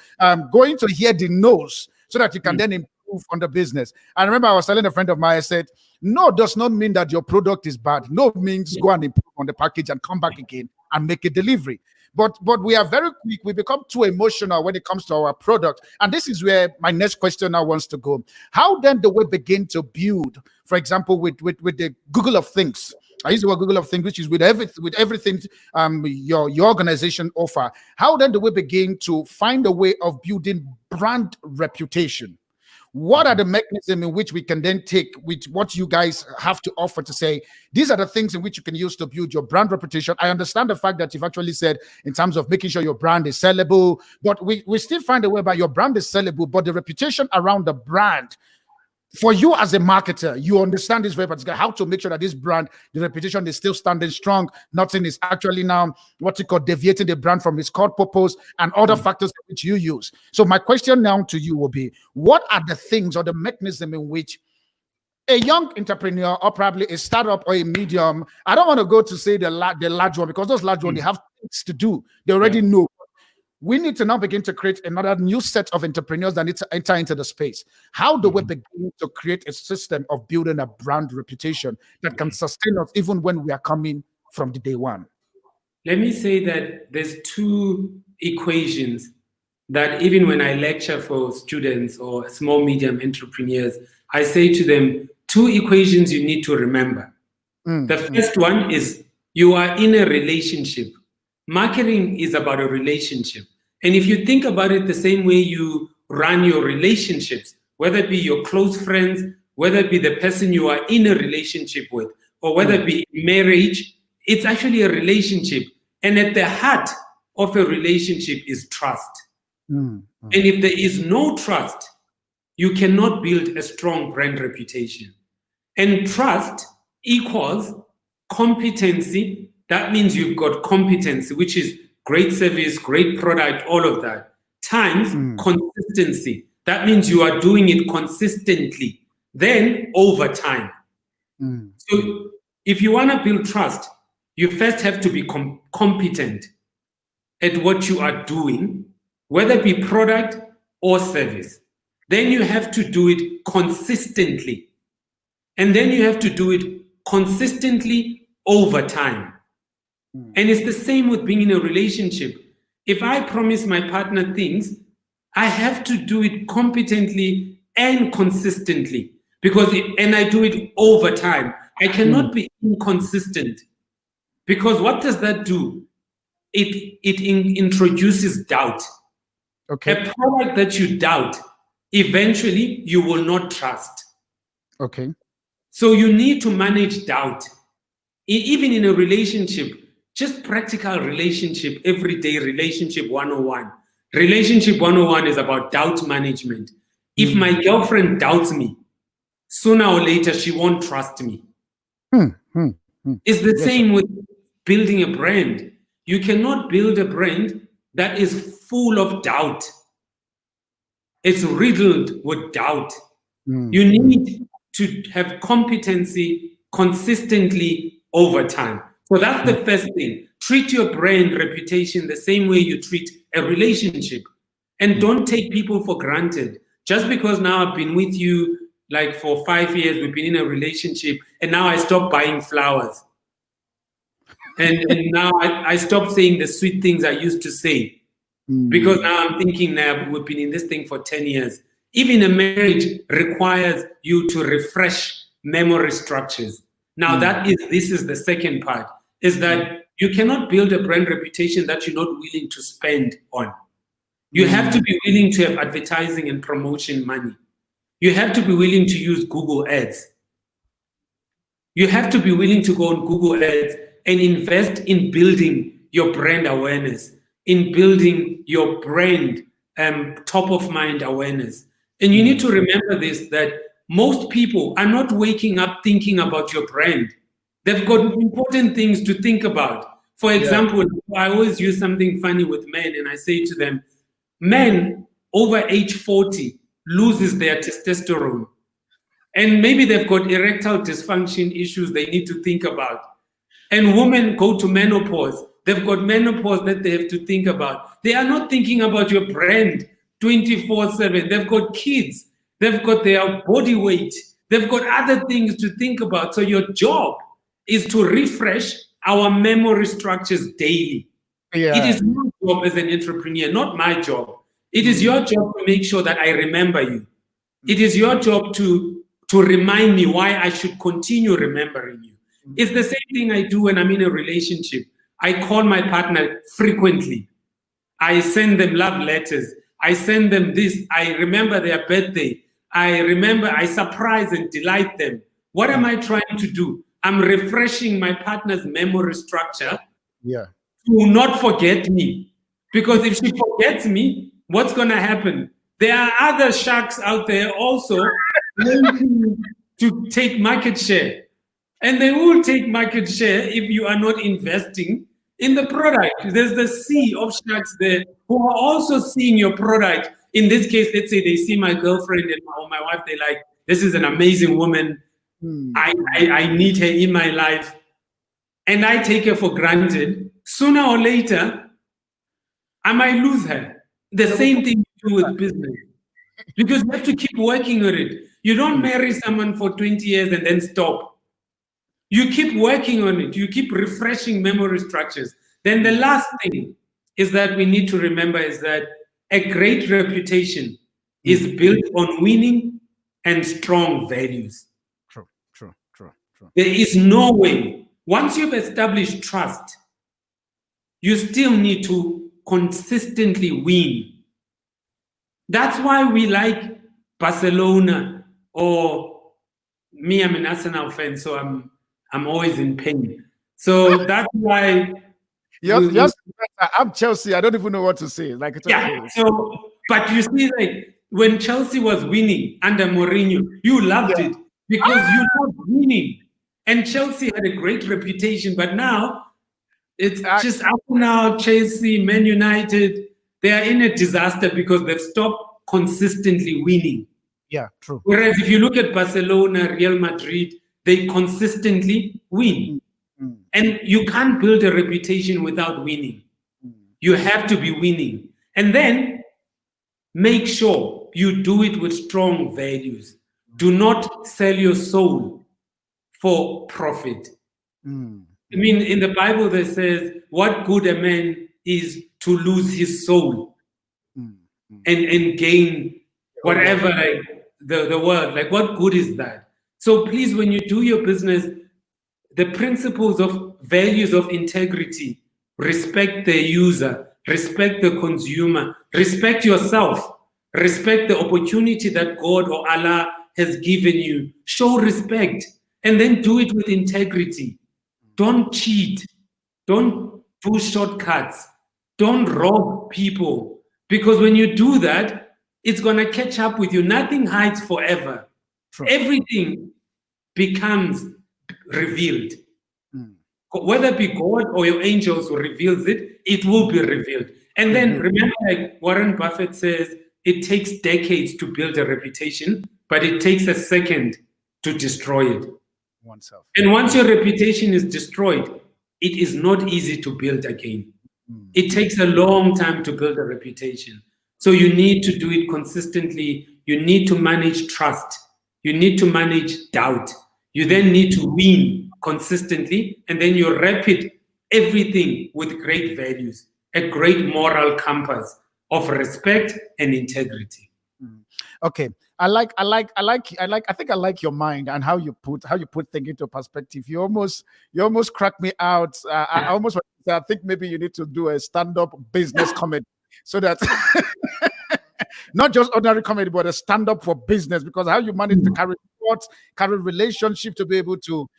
going to hear the no's so that you can then improve on the business. I remember I was telling a friend of mine, I said, no does not mean that your product is bad. No means go and improve on the package and come back again and make a delivery. But we are very quick. We become too emotional when it comes to our product. And this is where my next question now wants to go. How then do we begin to build, for example, with the Google of Things? I use the word Google of Things, which is with everything your organization offer. How then do we begin to find a way of building brand reputation? What are the mechanisms in which we can then take with what you guys have to offer to say, these are the things in which you can use to build your brand reputation? I understand the fact that you've actually said in terms of making sure your brand is sellable, but we still find a way by your brand is sellable, but the reputation around the brand, for you as a marketer, you understand this very particular, how to make sure that this brand, the reputation is still standing strong. Nothing is actually now deviating the brand from its core purpose and other factors which you use. So my question now to you will be, what are the things or the mechanism in which a young entrepreneur, or probably a startup or a medium, I don't want to go to say the large one, because those large ones, they have things to do. They already know. We need to now begin to create another new set of entrepreneurs that need to enter into the space. How do we begin to create a system of building a brand reputation that can sustain us even when we are coming from the day one? Let me say that there's two equations that even when I lecture for students or small medium entrepreneurs, I say to them, two equations you need to remember. The first one is you are in a relationship. Marketing is about a relationship. And if you think about it the same way you run your relationships, whether it be your close friends, whether it be the person you are in a relationship with, or whether it be marriage, it's actually a relationship. And at the heart of a relationship is trust. And if there is no trust, you cannot build a strong brand reputation. And trust equals competency. That means you've got competency, which is great service, great product, all of that, times consistency. That means you are doing it consistently, then over time. So if you want to build trust, you first have to be competent at what you are doing, whether it be product or service. Then you have to do it consistently. And then you have to do it consistently over time. And it's the same with being in a relationship. If I promise my partner things, I have to do it competently and consistently, and I do it over time. I cannot be inconsistent, because what does that do? It introduces doubt. Okay. A product that you doubt, eventually you will not trust. Okay. So you need to manage doubt. Even in a relationship, just practical relationship, everyday relationship 101. Relationship 101 is about doubt management. If my girlfriend doubts me, sooner or later she won't trust me. It's the Yes, sir. same with building a brand. You cannot build a brand that is full of doubt. It's riddled with doubt. You need to have competency consistently over time. So that's the first thing. Treat your brand reputation the same way you treat a relationship. And don't take people for granted. Just because now I've been with you like for 5 years, we've been in a relationship, and now I stop buying flowers. And now I stop saying the sweet things I used to say. Because now I'm thinking now we've been in this thing for 10 years. Even a marriage requires you to refresh memory structures. Now this is the second part, is that you cannot build a brand reputation that you're not willing to spend on. You have to be willing to have advertising and promotion money. You have to be willing to use Google Ads. You have to be willing to go on Google Ads and invest in building your brand awareness, in building your brand top of mind awareness. And you need to remember this, that most people are not waking up thinking about your brand. They've got important things to think about. For example, I always use something funny with men, and I say to them, men over age 40 loses their testosterone. And maybe they've got erectile dysfunction issues they need to think about. And women go to menopause. They've got menopause that they have to think about. They are not thinking about your brand 24/7. They've got kids. They've got their body weight. They've got other things to think about. So your job is to refresh our memory structures daily. It is your job as an entrepreneur, not my job. It is your job to make sure that I remember you. It is your job to remind me why I should continue remembering you. It's the same thing I do when I'm in a relationship. I call my partner frequently. I send them love letters. I send them this. I remember their birthday. I surprise and delight them. What am I trying to do? I'm refreshing my partner's memory structure to not forget me. Because if she forgets me, what's going to happen? There are other sharks out there also to take market share. And they will take market share if you are not investing in the product. There's the sea of sharks there who are also seeing your product. In this case, let's say they see my girlfriend or my wife, they're like, this is an amazing woman. I need her in my life. And I take her for granted. Sooner or later, I might lose her. The same thing you do with business. Because you have to keep working on it. You don't marry someone for 20 years and then stop. You keep working on it. You keep refreshing memory structures. Then the last thing is that we need to remember is that a great reputation is built on winning and strong values. True. There is no way. Once you've established trust, you still need to consistently win. That's why we like Barcelona, or me, I'm an Arsenal fan, so I'm always in pain. So that's why. Yes, I'm Chelsea. I don't even know what to say. Like, it's okay. So, but you see, like when Chelsea was winning under Mourinho, you loved it because you loved winning, and Chelsea had a great reputation. But now it's just Arsenal, Chelsea, Man United. They are in a disaster because they've stopped consistently winning. Yeah, true. Whereas if you look at Barcelona, Real Madrid, they consistently win. And you can't build a reputation without winning. You have to be winning. And then make sure you do it with strong values. Do not sell your soul for profit. I mean, in the Bible, there says, what good a man is to lose his soul and gain whatever, like the world. Like, what good is that? So please, when you do your business, the principles of values of integrity, respect the user, respect the consumer, respect yourself, respect the opportunity that God or Allah has given you, show respect, and then do it with integrity. Don't cheat. Don't do shortcuts. Don't rob people. Because when you do that, it's going to catch up with you. Nothing hides forever. True. Everything becomes revealed. Whether it be God or your angels who reveals it, it will be revealed. And then remember, like Warren Buffett says, it takes decades to build a reputation, but it takes a second to destroy it. Oneself. And once your reputation is destroyed, it is not easy to build again. It takes a long time to build a reputation. So you need to do it consistently. You need to manage trust. You need to manage doubt. You then need to win consistently, and then you rapid everything with great values, a great moral compass of respect and integrity. Okay. I think I like your mind and how you put things into perspective. You almost crack me out. I think maybe you need to do a stand-up business comedy so that not just ordinary comedy, but a stand-up for business, because how you manage to carry thoughts, carry relationship, to be able to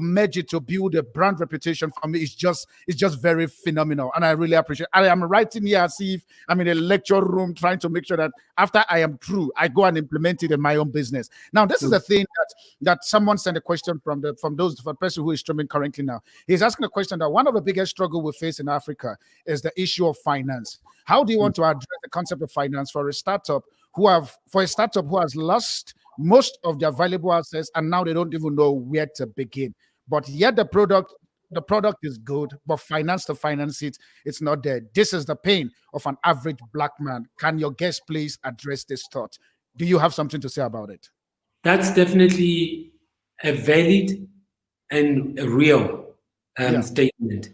merge it, to build a brand reputation, for me, it's just very phenomenal. And I really appreciate it. I am writing here as if I'm in a lecture room trying to make sure that after I am through, I go and implement it in my own business. Now, this is the thing that someone sent a question from the person who is streaming currently now. He's asking a question that one of the biggest struggle we face in Africa is the issue of finance. How do you want to address the concept of finance for a startup who has lost most of their valuable assets and now they don't even know where to begin? But yet the product is good, but finance to finance it, it's not there. This is the pain of an average black man. Can your guest please address this thought? Do you have something to say about it? That's definitely a valid and a real statement.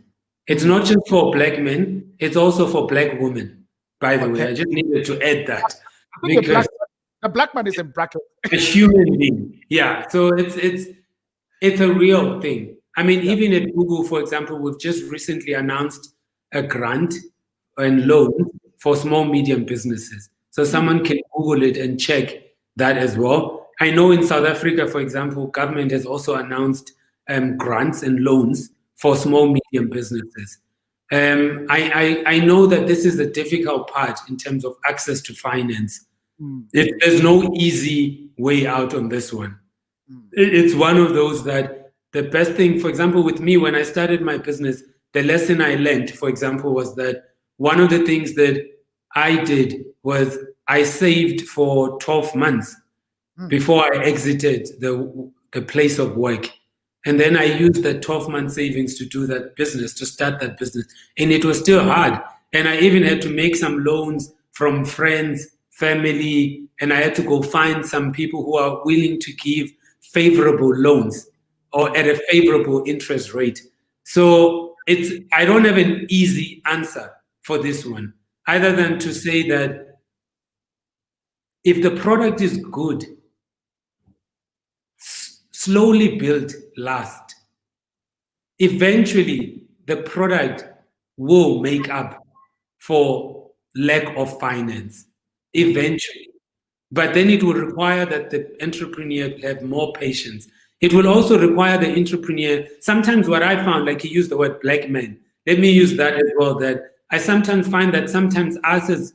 It's not just for black men, it's also for black women, by the way. I just needed to add that. Because the black man is in bracket. A human being. Yeah. So it's a real thing. I mean, even at Google, for example, we've just recently announced a grant and loan for small, medium businesses. So someone can Google it and check that as well. I know in South Africa, for example, government has also announced grants and loans for small, medium businesses. I know that this is a difficult part in terms of access to finance. There's no easy way out on this one. It's one of those that the best thing, for example, with me, when I started my business, the lesson I learned, for example, was that one of the things that I did was I saved for 12 months before I exited the place of work. And then I used that 12-month savings to do that business, to start that business. And it was still hard. And I even had to make some loans from friends, family, and I had to go find some people who are willing to give favorable loans or at a favorable interest rate. So I don't have an easy answer for this one, other than to say that if the product is good, slowly built, last. Eventually, the product will make up for lack of finance. Eventually. But then it will require that the entrepreneur have more patience. It will also require the entrepreneur, sometimes what I found, like he used the word black man. Let me use that as well, that I sometimes find that sometimes us as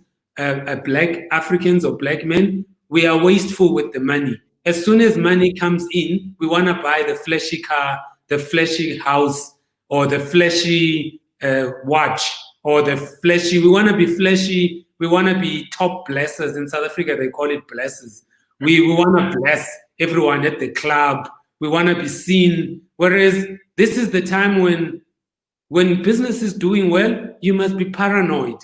black Africans or black men, we are wasteful with the money. As soon as money comes in, we want to buy the flashy car, the flashy house, or the flashy watch, or the flashy, we want to be flashy, we want to be top blessers. In South Africa, they call it blessers. We want to bless everyone at the club. We want to be seen. Whereas this is the time when business is doing well, you must be paranoid.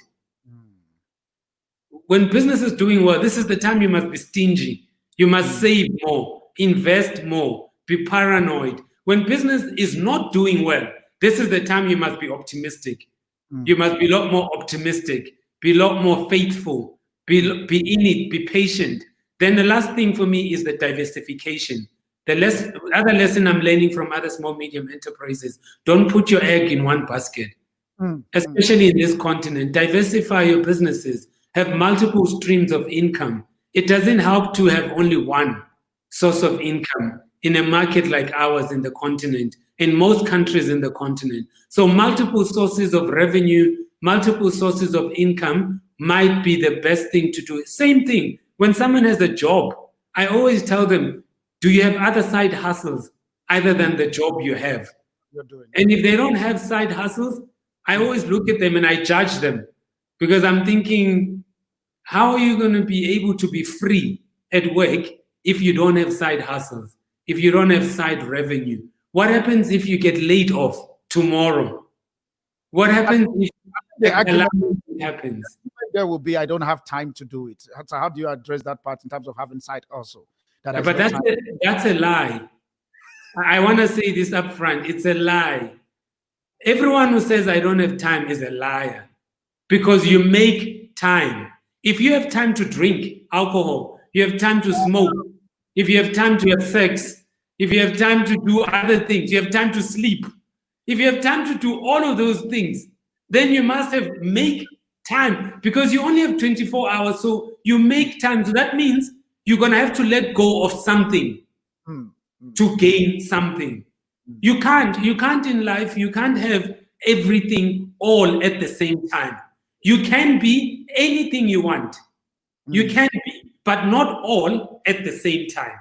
When business is doing well, this is the time you must be stingy. You must save more, invest more, be paranoid. When business is not doing well, this is the time you must be optimistic. You must be a lot more optimistic, be a lot more faithful, be in it, be patient. Then the last thing for me is the diversification. The other lesson I'm learning from other small, medium enterprises, don't put your egg in one basket, especially in this continent. Diversify your businesses, have multiple streams of income. It doesn't help to have only one. source of income in a market like ours in the continent, in most countries in the continent. So multiple sources of revenue, multiple sources of income might be the best thing to do. Same thing, when someone has a job, I always tell them, do you have other side hustles other than the job you have? You're doing. And if they don't have side hustles, I always look at them and I judge them, because I'm thinking, how are you going to be able to be free at work if you don't have side hustles, if you don't have side revenue? What happens if you get laid off tomorrow? What happens if happens? There will be, I don't have time to do it. So how do you address that part in terms of having side also? But that's a lie. I want to say this up front. It's a lie. Everyone who says I don't have time is a liar, because you make time. If you have time to drink alcohol, you have time to smoke, if you have time to have sex, if you have time to do other things, you have time to sleep. If you have time to do all of those things, then you must have make time, because you only have 24 hours. So you make time. So that means you're going to have to let go of something to gain something. You can't in life, you can't have everything all at the same time. You can be anything you want. You can be, but not all at the same time.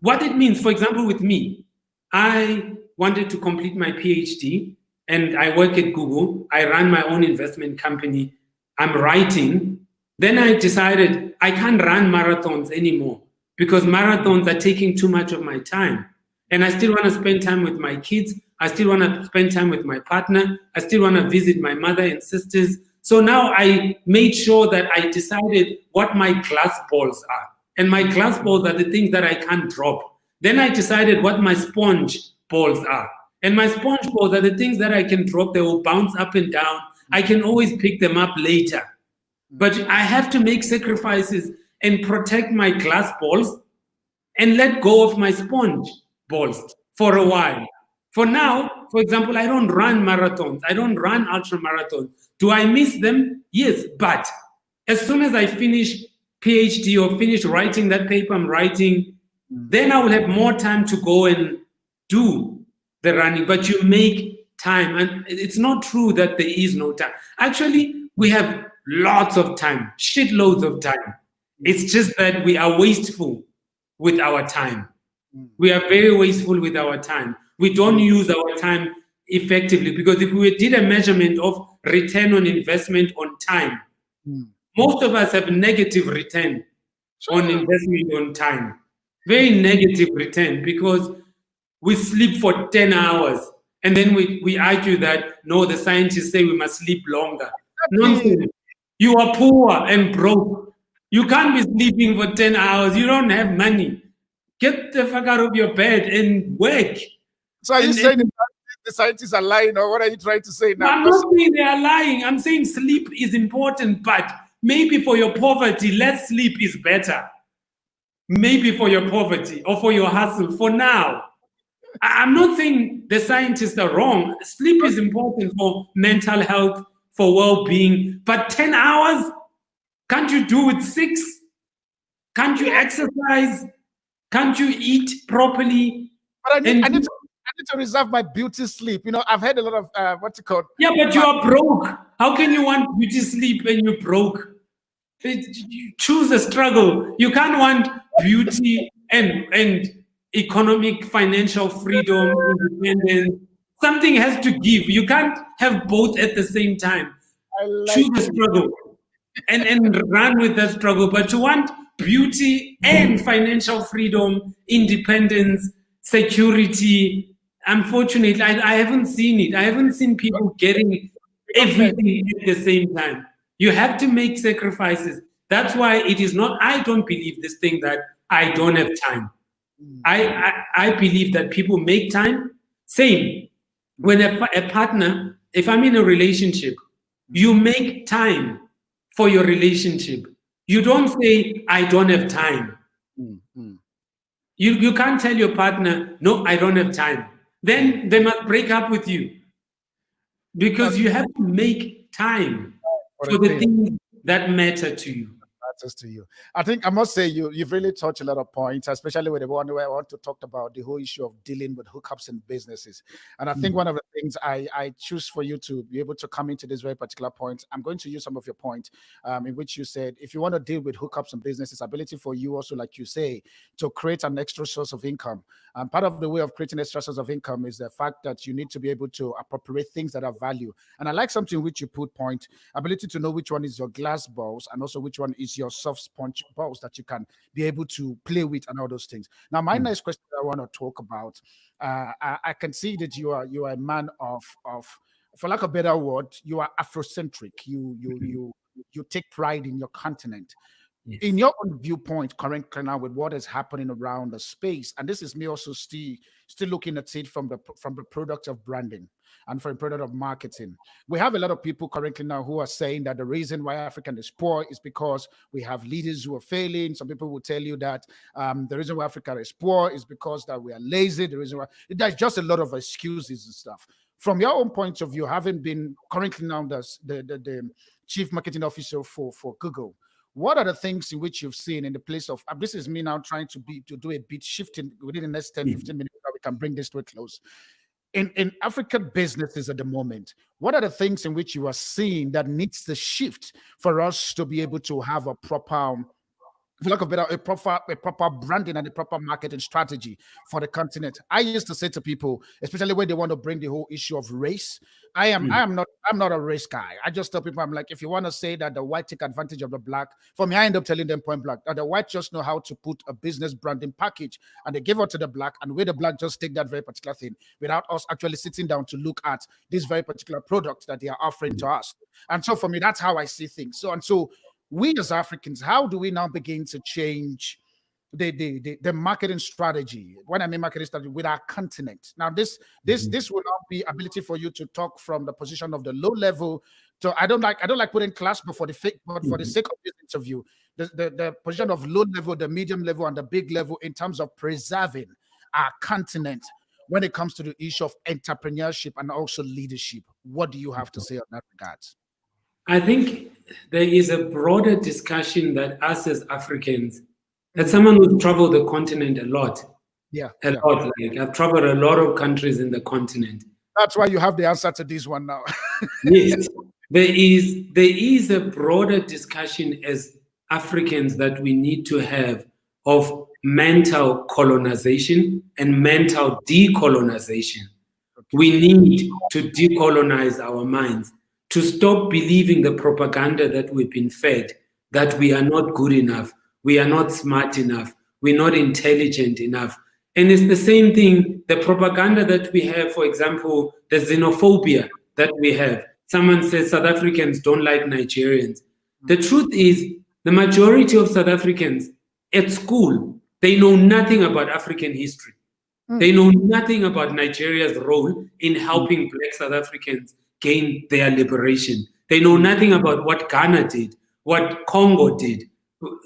What it means, for example, with me, I wanted to complete my PhD and I work at Google. I run my own investment company. I'm writing. Then I decided I can't run marathons anymore, because marathons are taking too much of my time. And I still want to spend time with my kids. I still want to spend time with my partner. I still want to visit my mother and sisters. So now I made sure that I decided what my glass balls are. And my glass balls are the things that I can't drop. Then I decided what my sponge balls are. And my sponge balls are the things that I can drop. They will bounce up and down. I can always pick them up later. But I have to make sacrifices and protect my glass balls and let go of my sponge balls for a while. For now, for example, I don't run marathons. I don't run ultra marathons. Do I miss them? Yes, but as soon as I finish PhD or finish writing that paper I'm writing, then I will have more time to go and do the running. But you make time, and it's not true that there is no time. Actually, we have lots of time, shitloads of time. It's just that we are wasteful with our time. We are very wasteful with our time. We don't use our time effectively, because if we did a measurement of return on investment on time, most of us have negative return on investment on time. Very negative return, because we sleep for 10 hours and then we argue that, no, the scientists say we must sleep longer. Nonsense. You are poor and broke. You can't be sleeping for 10 hours. You don't have money. Get the fuck out of your bed and work. So are you saying the scientists are lying, or what are you trying to say now? I'm not saying they are lying. I'm saying sleep is important, but maybe for your poverty, less sleep is better. Maybe for your poverty or for your hustle for now. I'm not saying the scientists are wrong. Sleep is important for mental health, for well-being, but 10 hours? Can't you do with 6? Can't you exercise? Can't you eat properly? But I need to reserve my beauty sleep. You know, I've had a lot of what's it called? Yeah, but you are broke. How can you want beauty sleep when you're broke? You choose a struggle. You can't want beauty and economic, financial freedom, independence. Something has to give. You can't have both at the same time. Choose a struggle and run with that struggle. But you want beauty and financial freedom, independence, security. Unfortunately, I haven't seen it. I haven't seen people getting everything at the same time. You have to make sacrifices. That's why it is not, I don't believe this thing that I don't have time. I believe that people make time. Same. When a partner, if I'm in a relationship, you make time for your relationship. You don't say, I don't have time. You can't tell your partner, no, I don't have time. Then they must break up with you, because you have to make time for the things that matter to you. matters to you. I think I must say you've really touched a lot of points, especially with the one where I want to talk about the whole issue of dealing with hookups in businesses. And I think one of the things I choose for you to be able to come into this very particular point, I'm going to use some of your point in which you said if you want to deal with hookups in businesses, ability for you also, like you say, to create an extra source of income. And part of the way of creating extra source of income is the fact that you need to be able to appropriate things that have value. And I like something which you put point, ability to know which one is your glass balls and also which one is your soft sponge balls that you can be able to play with and all those things. Now, my next question I want to talk about, I can see that you are a man of, for lack of a better word, you are Afrocentric. You take pride in your continent. Yes. In your own viewpoint, currently now with what is happening around the space, and this is me also still looking at it from the product of branding and from the product of marketing. We have a lot of people currently now who are saying that the reason why Africa is poor is because we have leaders who are failing. Some people will tell you that the reason why Africa is poor is because that we are lazy. The reason why there's just a lot of excuses and stuff. From your own point of view, having been currently now the chief marketing officer for Google, what are the things in which you've seen in the place of this is me now trying to do a bit shifting within the next 10 15 minutes that we can bring this to a close in African businesses at the moment? What are the things in which you are seeing that needs to shift for us to be able to have a proper, for lack of better, a proper branding and a proper marketing strategy for the continent? I used to say to people, especially when they want to bring the whole issue of race, I'm not a race guy. I just tell people, I'm like, if you want to say that the white take advantage of the black, for me, I end up telling them point blank that the white just know how to put a business branding package and they give it to the black, and where the black just take that very particular thing without us actually sitting down to look at this very particular product that they are offering to us. And so for me, that's how I see things. So we as Africans, how do we now begin to change the marketing strategy? When I mean marketing strategy, with our continent. Now, this will not be ability for you to talk from the position of the low level. So I don't like putting class, but for the sake of this interview, the position of low level, the medium level, and the big level in terms of preserving our continent when it comes to the issue of entrepreneurship and also leadership. What do you have to say on that regard? I think there is a broader discussion that us as Africans, as someone who's traveled the continent a lot, lot. Like I've traveled a lot of countries in the continent. That's why you have the answer to this one now. Yes, there is a broader discussion as Africans that we need to have of mental colonization and mental decolonization. We need to decolonize our minds, to stop believing the propaganda that we've been fed, that we are not good enough, we are not smart enough, we're not intelligent enough. And it's the same thing, the propaganda that we have, for example, the xenophobia that we have. Someone says South Africans don't like Nigerians. The truth is, the majority of South Africans at school, they know nothing about African history. They know nothing about Nigeria's role in helping Black South Africans gain their liberation. They know nothing about what Ghana did, what Congo did.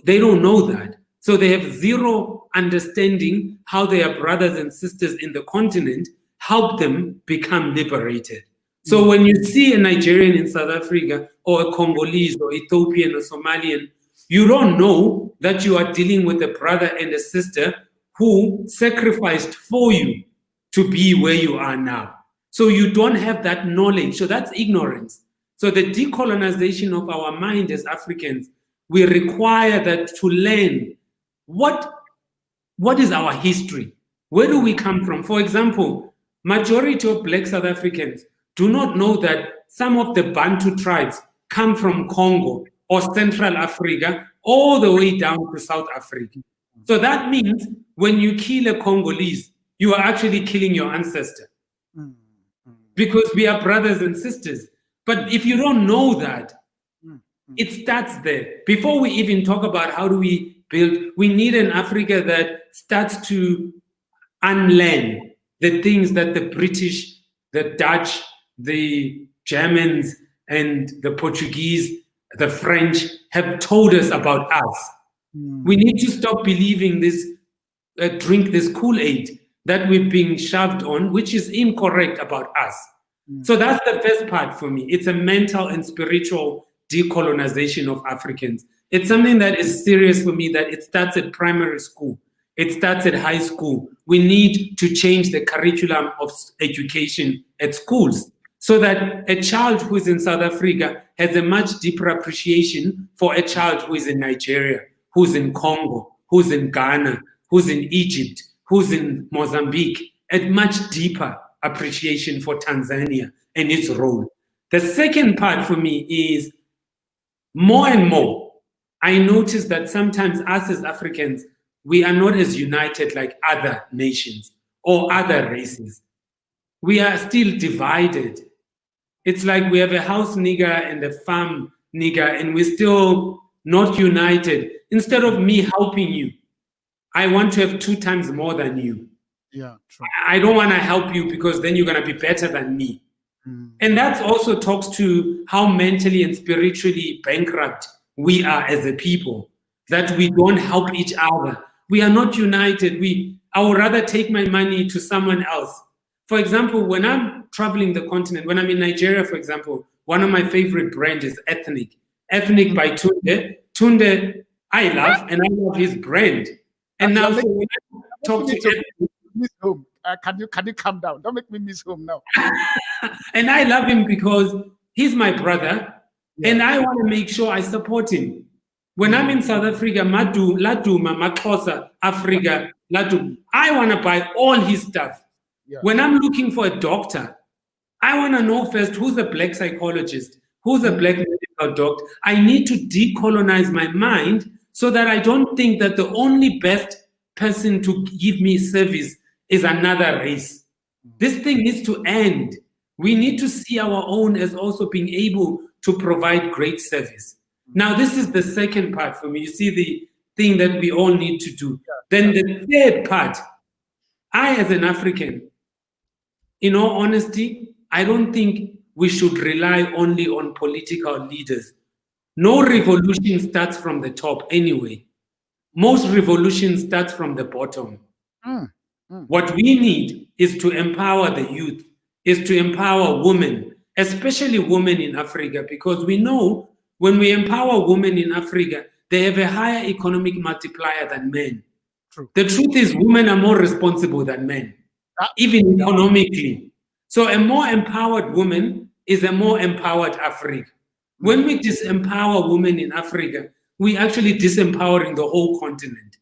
They don't know that. So they have zero understanding how their brothers and sisters in the continent help them become liberated. So when you see a Nigerian in South Africa or a Congolese or Ethiopian or Somalian, you don't know that you are dealing with a brother and a sister who sacrificed for you to be where you are now. So you don't have that knowledge. So that's ignorance. So the decolonization of our mind as Africans, we require that to learn what is our history? Where do we come from? For example, majority of Black South Africans do not know that some of the Bantu tribes come from Congo or Central Africa all the way down to South Africa. So that means when you kill a Congolese, you are actually killing your ancestor. Because we are brothers and sisters. But if you don't know that, it starts there. Before we even talk about how do we build, we need an Africa that starts to unlearn the things that the British, the Dutch, the Germans, and the Portuguese, the French have told us about us. We need to stop believing this, drink this Kool-Aid that we're being shoved on, which is incorrect about us. So that's the first part for me. It's a mental and spiritual decolonization of Africans. It's something that is serious for me, that it starts at primary school. It starts at high school. We need to change the curriculum of education at schools so that a child who is in South Africa has a much deeper appreciation for a child who is in Nigeria, who's in Congo, who's in Ghana, who's in Egypt, who's in Mozambique, a much deeper appreciation for Tanzania and its role. The second part for me is more and more, I notice that sometimes us as Africans, we are not as united like other nations or other races. We are still divided. It's like we have a house nigger and a farm nigger, and we're still not united. Instead of me helping you, I want to have 2 times more than you. Yeah, true. I don't want to help you because then you're going to be better than me. And that also talks to how mentally and spiritually bankrupt we are as a people, that we don't help each other. We are not united. I would rather take my money to someone else. For example, when I'm traveling the continent, when I'm in Nigeria, for example, one of my favorite brands is Ethnic. Ethnic by Tunde. Tunde, I love, and I love his brand. And now, so when I talk to Ethnic, miss home. Can you calm down? Don't make me miss home now. And I love him because he's my brother, and I want to make sure I support him. When I'm in South Africa, Laduma, Maxhosa, Africa, Laduma, I want to buy all his stuff. Yeah. When I'm looking for a doctor, I want to know first who's a black psychologist, who's a black medical doctor. I need to decolonize my mind so that I don't think that the only best person to give me service is another race. This thing needs to end. We need to see our own as also being able to provide great service. Now, this is the second part for me. You see the thing that we all need to do. Then the third part, I as an African, in all honesty, I don't think we should rely only on political leaders. No revolution starts from the top anyway. Most revolutions start from the bottom. What we need is to empower the youth, is to empower women, especially women in Africa, because we know when we empower women in Africa, they have a higher economic multiplier than men. True. The truth is women are more responsible than men, even economically. So a more empowered woman is a more empowered Africa. When we disempower women in Africa, we actually disempowering the whole continent.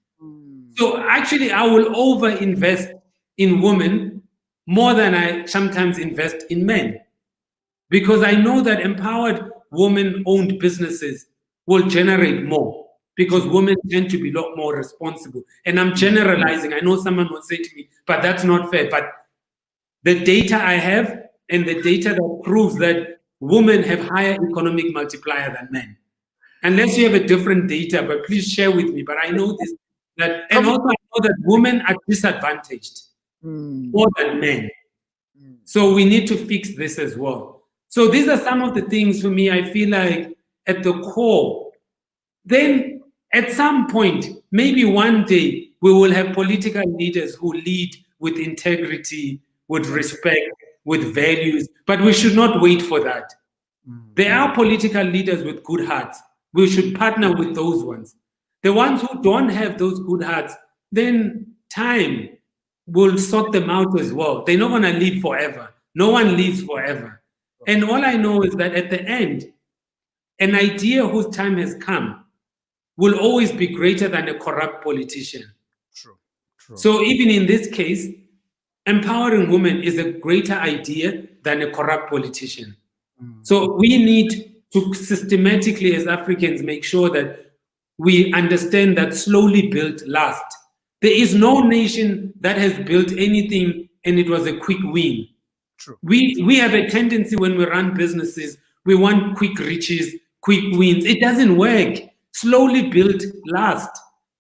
So actually, I will over-invest in women more than I sometimes invest in men, because I know that empowered women-owned businesses will generate more, because women tend to be a lot more responsible. And I'm generalizing. I know someone will say to me, but that's not fair. But the data I have and the data that proves that women have higher economic multiplier than men. Unless you have a different data, but please share with me. But I know this. And also I know that women are disadvantaged more than men. So we need to fix this as well. So these are some of the things for me, I feel like at the core. Then at some point, maybe one day, we will have political leaders who lead with integrity, with respect, with values, but we should not wait for that. There are political leaders with good hearts. We should partner with those ones. The ones who don't have those good hearts, then time will sort them out as well. They're not going to live forever. No one lives forever. And all I know is that at the end, an idea whose time has come will always be greater than a corrupt politician. True. So even in this case, empowering women is a greater idea than a corrupt politician. So we need to systematically, as Africans, make sure that we understand that slowly built lasts. There is no nation that has built anything and it was a quick win. True. We have a tendency when we run businesses, we want quick riches, quick wins. It doesn't work. Slowly built last.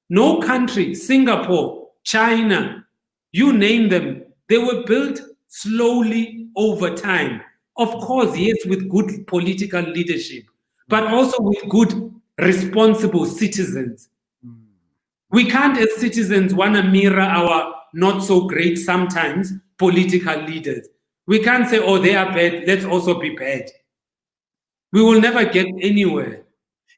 No country, Singapore, China, you name them, they were built slowly over time. Of course, yes, with good political leadership, but also with good, responsible citizens. We can't, as citizens, want to mirror our not so great sometimes political leaders. We can't say, oh, they are bad, let's also be bad. We will never get anywhere.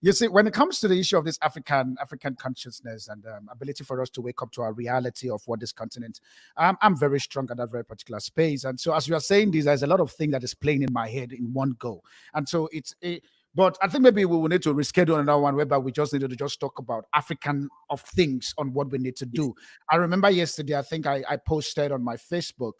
You see, when it comes to the issue of this African consciousness and ability for us to wake up to our reality of what this continent, I'm very strong at that very particular space. And so, as you are saying this, there's a lot of things that is playing in my head in one go. And so, but I think maybe we will need to reschedule another one whereby we just need to just talk about African of things on what we need to do. I remember yesterday, I think I posted on my Facebook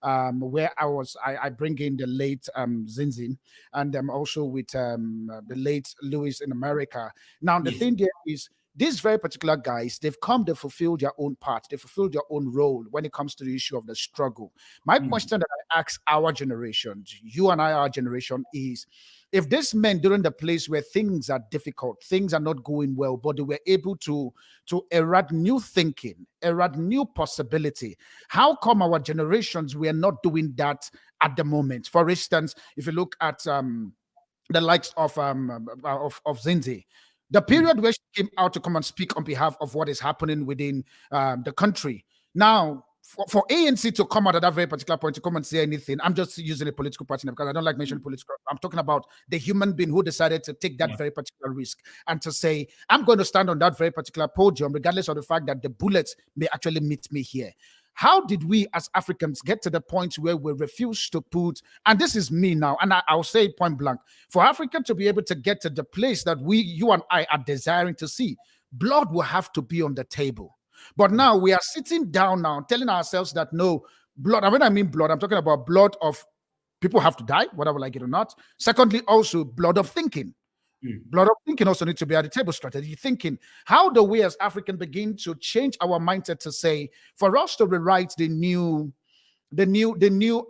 where I bring in the late Zinzi and also with the late Louis in America. Now, the Yes. thing there is, these very particular guys, they've fulfilled their own part, they fulfilled their own role when it comes to the issue of the struggle. My question that I ask our generation, you and I, our generation, is if these men during the place where things are difficult, things are not going well, but they were able to erect new thinking, erect new possibility, how come our generations were not doing that at the moment? For instance, if you look at the likes of Zinzi, the period where she came out to come and speak on behalf of what is happening within the country. Now, for ANC to come out at that very particular point to come and say anything, I'm just using a political party now because I don't like mentioning political. I'm talking about the human being who decided to take that very particular risk and to say, I'm going to stand on that very particular podium, regardless of the fact that the bullets may actually meet me here. How did we as Africans get to the point where we refuse to put, and this is me now, and I'll say it point blank, for Africa to be able to get to the place that you and I are desiring to see, blood will have to be on the table. But now we are sitting down now, telling ourselves that no, blood, and when I mean blood, I'm talking about blood of people have to die, whether we like it or not. Secondly, also blood of thinking. Blood of thinking also needs to be at the table. Strategy thinking. How do we as Africans begin to change our mindset to say, for us to rewrite the new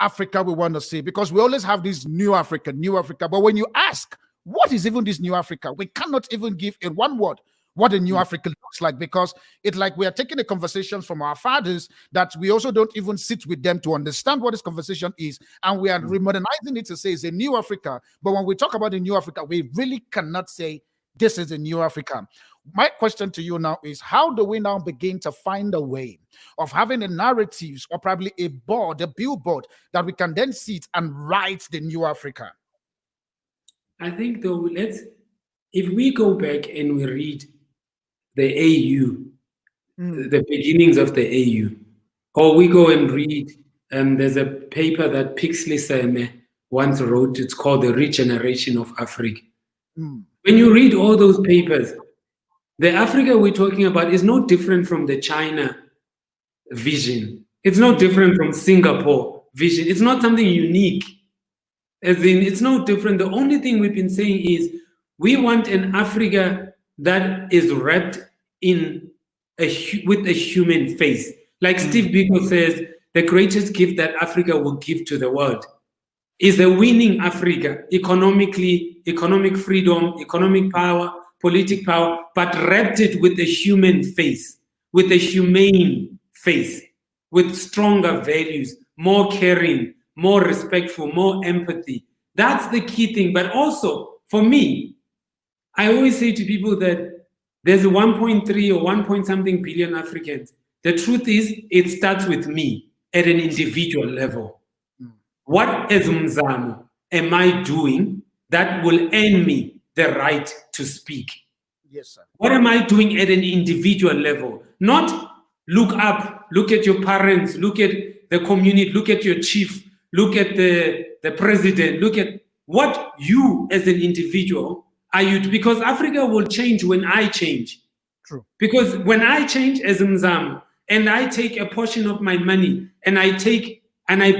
Africa we want to see? Because we always have this new Africa. But when you ask, what is even this new Africa? We cannot even give in one word what a new Africa looks like, because it's like we are taking the conversations from our fathers that we also don't even sit with them to understand what this conversation is, and we are remodernizing it to say it's a new Africa. But when we talk about a new Africa, we really cannot say this is a new Africa. My question to you now is, how do we now begin to find a way of having a narratives or probably a billboard that we can then sit and write the new Africa? I think though, if we go back and we read the AU, the beginnings of the AU, or we go and read, there's a paper that Pixley Seme once wrote, it's called The Regeneration of Africa. When you read all those papers, the Africa we're talking about is no different from the China vision. It's no different from Singapore vision. It's not something unique. As in, it's no different. The only thing we've been saying is we want an Africa that is wrapped in with a human face. Like Steve Biko says, the greatest gift that Africa will give to the world is a winning Africa, economically, economic freedom, economic power, political power, but wrapped it with a human face, with a humane face, with stronger values, more caring, more respectful, more empathy. That's the key thing. But also, for me, I always say to people that there's 1.3 or 1 point something billion Africans. The truth is, it starts with me at an individual level. What as Mzamo am I doing that will earn me the right to speak? Yes, sir. What am I doing at an individual level? Not look up, look at your parents, look at the community, look at your chief, look at the president, look at what you as an individual are you, because Africa will change when I change. True. Because when I change as Mzamo and I take a portion of my money and I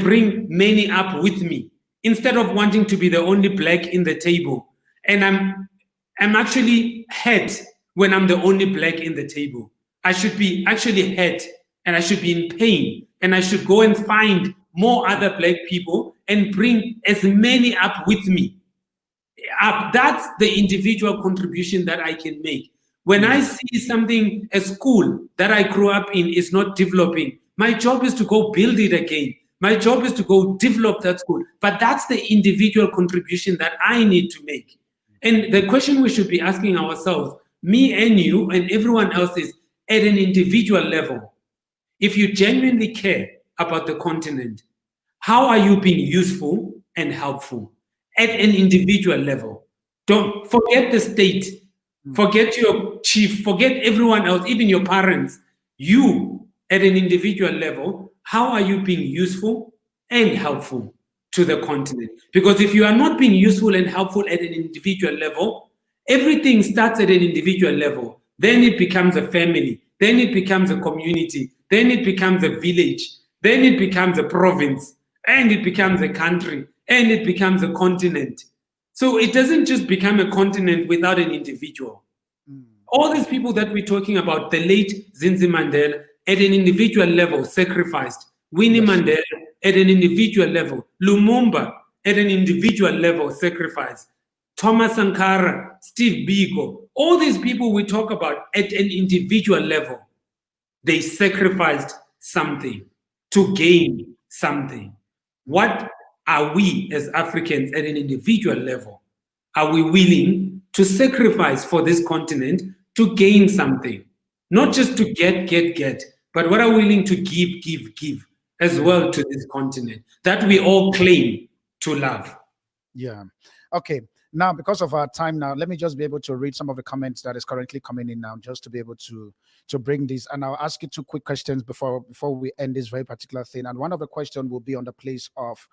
bring many up with me, instead of wanting to be the only black in the table, and I'm actually hurt when I'm the only black in the table. I should be actually hurt and I should be in pain and I should go and find more other black people and bring as many up with me. That's the individual contribution that I can make. When I see something, a school that I grew up in is not developing, my job is to go build it again. My job is to go develop that school. But that's the individual contribution that I need to make. And the question we should be asking ourselves, me and you and everyone else, is at an individual level, if you genuinely care about the continent, how are you being useful and helpful at an individual level? Don't forget the state. Forget your chief, forget everyone else, even your parents. You, at an individual level, how are you being useful and helpful to the continent? Because if you are not being useful and helpful at an individual level, everything starts at an individual level. Then it becomes a family. Then it becomes a community. Then it becomes a village. Then it becomes a province. And it becomes a country. And it becomes a continent. So it doesn't just become a continent without an individual. All these people that we're talking about, the late Zinzi Mandela, at an individual level, sacrificed. Winnie Mandela, at an individual level. Lumumba, at an individual level, sacrificed. Thomas Sankara, Steve Biko, all these people we talk about at an individual level, they sacrificed something to gain something. What are we as Africans at an individual level? Are we willing to sacrifice for this continent to gain something? Not just to get, but what are we willing to give as well to this continent that we all claim to love? Yeah. Okay. Now, because of our time now, let me just be able to read some of the comments that is currently coming in now, just to be able to bring this. And I'll ask you two quick questions before we end this very particular thing. And one of the questions will be on the place of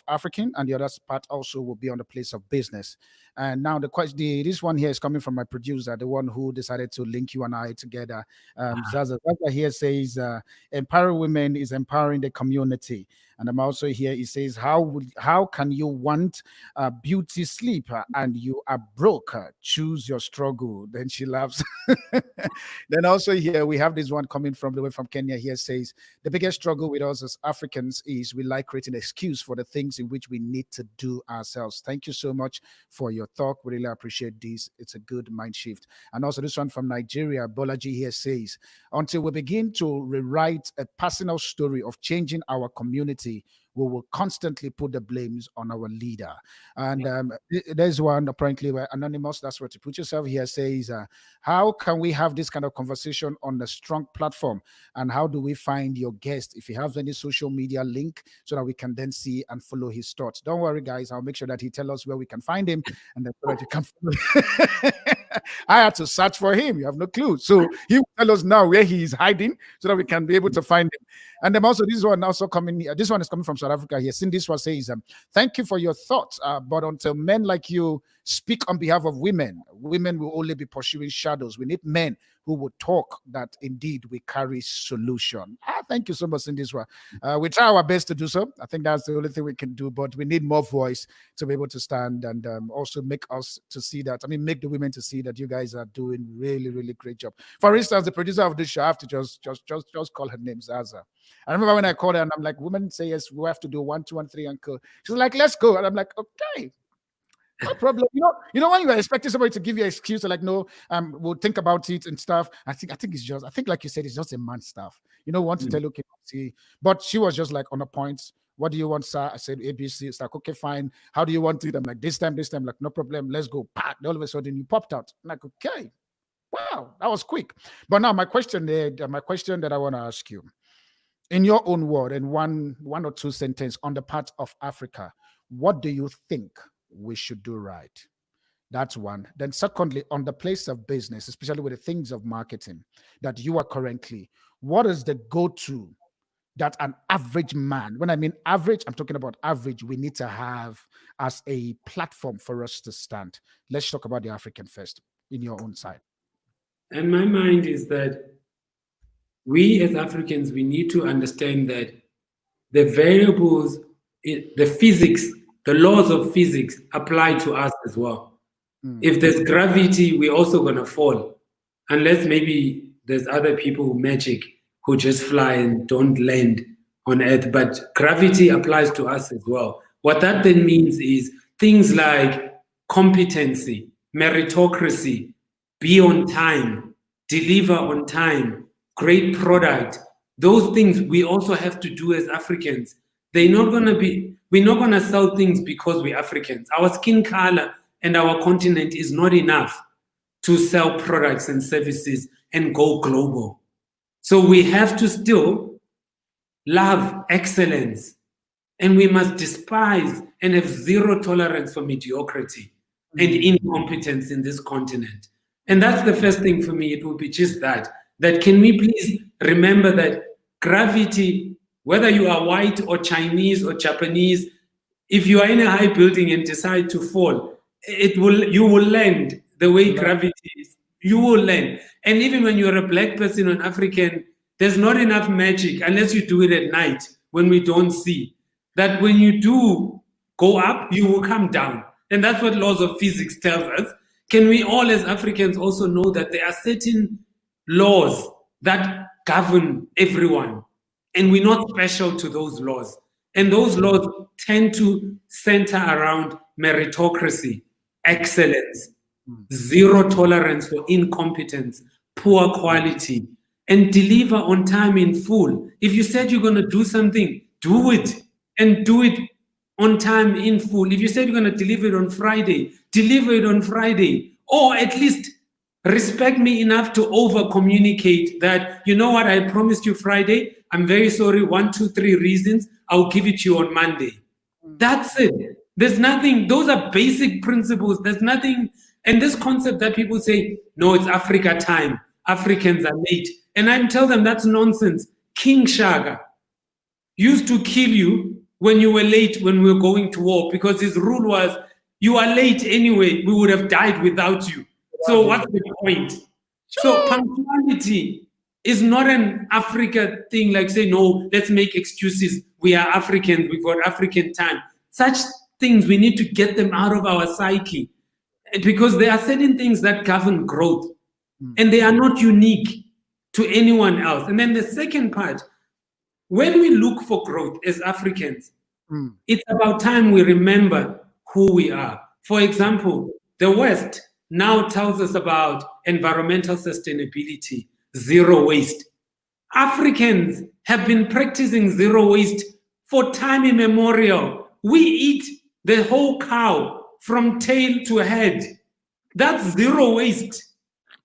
African, and the other part also will be on the place of business. And now the question, this one here is coming from my producer, the one who decided to link you and I together. Zaza here says, empowering women is empowering the community. And I'm also here. He says, how can you want beauty sleep and you are broke? Choose your struggle. Then she laughs. Then also here we have this one coming from the way from Kenya. Here says, the biggest struggle with us as Africans is we like creating an excuse for the things in which we need to do ourselves. Thank you so much for your talk. We really appreciate this. It's a good mind shift. And also this one from Nigeria, Bolaji here says, until we begin to rewrite a personal story of changing our community, we will constantly put the blames on our leader. And there's one apparently where anonymous, that's where to put yourself here, says, how can we have this kind of conversation on a strong platform? And how do we find your guest? If he has any social media link so that we can then see and follow his thoughts. Don't worry, guys. I'll make sure that he tells us where we can find him and then so that you can follow. I had to search for him. You have no clue. So he will tell us now where he is hiding so that we can be able to find him. And then also this one also coming. This one is coming from South Africa here. Cindy Swa says, thank you for your thoughts. But until men like you speak on behalf of women, women will only be pursuing shadows. We need men who would talk that indeed we carry solution. Thank you so much, Cindy Swa. We try our best to do so. I think that's the only thing we can do, but we need more voice to be able to stand and also make us to see that. I mean, make the women to see that you guys are doing really, really great job. For instance, the producer of this show, I have to just call her name Zaza. I remember when I called her and I'm like, women say yes, we have to do 1, 2, and 3 and go. She's like, let's go. And I'm like, okay. No problem. You know when you are expecting somebody to give you an excuse, like no, we'll think about it and stuff. I think it's just, I think like you said, it's just a man stuff. You know, want to tell okay, see. But she was just like on a point. What do you want, sir? I said ABC. It's like, okay, fine. How do you want it? I'm like, this time, like, no problem. Let's go. Pat. All of a sudden you popped out. I'm like, okay. Wow, that was quick. But now my question that I want to ask you, in your own word, in one or two sentences on the part of Africa, what do you think we should do right? That's one. Then secondly, on the place of business, especially with the things of marketing that you are currently, what is the go-to that an average man, when I mean average, I'm talking about average, we need to have as a platform for us to stand? Let's talk about the African first, in your own side. And my mind is that we as Africans, we need to understand that the variables, the physics, the laws of physics apply to us as well. If there's gravity, we're also going to fall. Unless maybe there's other people who magic who just fly and don't land on Earth. But gravity applies to us as well. What that then means is things like competency, meritocracy, be on time, deliver on time, great product. Those things we also have to do as Africans. We're not going to sell things because we're Africans. Our skin color and our continent is not enough to sell products and services and go global. So we have to still love excellence, and we must despise and have zero tolerance for mediocrity. and incompetence in this continent. And that's the first thing for me. It will be just that can we please remember that gravity, whether you are white or Chinese or Japanese, if you are in a high building and decide to fall, you will land the way gravity is. You will land. And even when you're a black person or an African, there's not enough magic unless you do it at night when we don't see. That when you do go up, you will come down. And that's what laws of physics tells us. Can we all as Africans also know that there are certain laws that govern everyone, and we're not special to those laws? And those laws tend to center around meritocracy, excellence, zero tolerance for incompetence, poor quality, and deliver on time in full. If you said you're going to do something, do it, and do it on time in full. If you said you're going to deliver it on Friday, deliver it on Friday, or at least respect me enough to over communicate that, you know what, I promised you Friday, I'm very sorry, 1, 2, 3 reasons, I'll give it to you on Monday. That's it. There's nothing, those are basic principles. There's nothing, and this concept that people say, no, it's Africa time, Africans are late. And I tell them that's nonsense. King Shaka used to kill you when you were late when we were going to war, because his rule was, you are late anyway, we would have died without you. So what's the point? So punctuality is not an Africa thing, like say, no, let's make excuses. We are Africans, we've got African time. Such things, we need to get them out of our psyche, because there are certain things that govern growth, and they are not unique to anyone else. And then the second part, when we look for growth as Africans, it's about time we remember who we are. For example, the West now tells us about environmental sustainability, zero waste. Africans have been practicing zero waste for time immemorial. We eat the whole cow from tail to head. That's zero waste.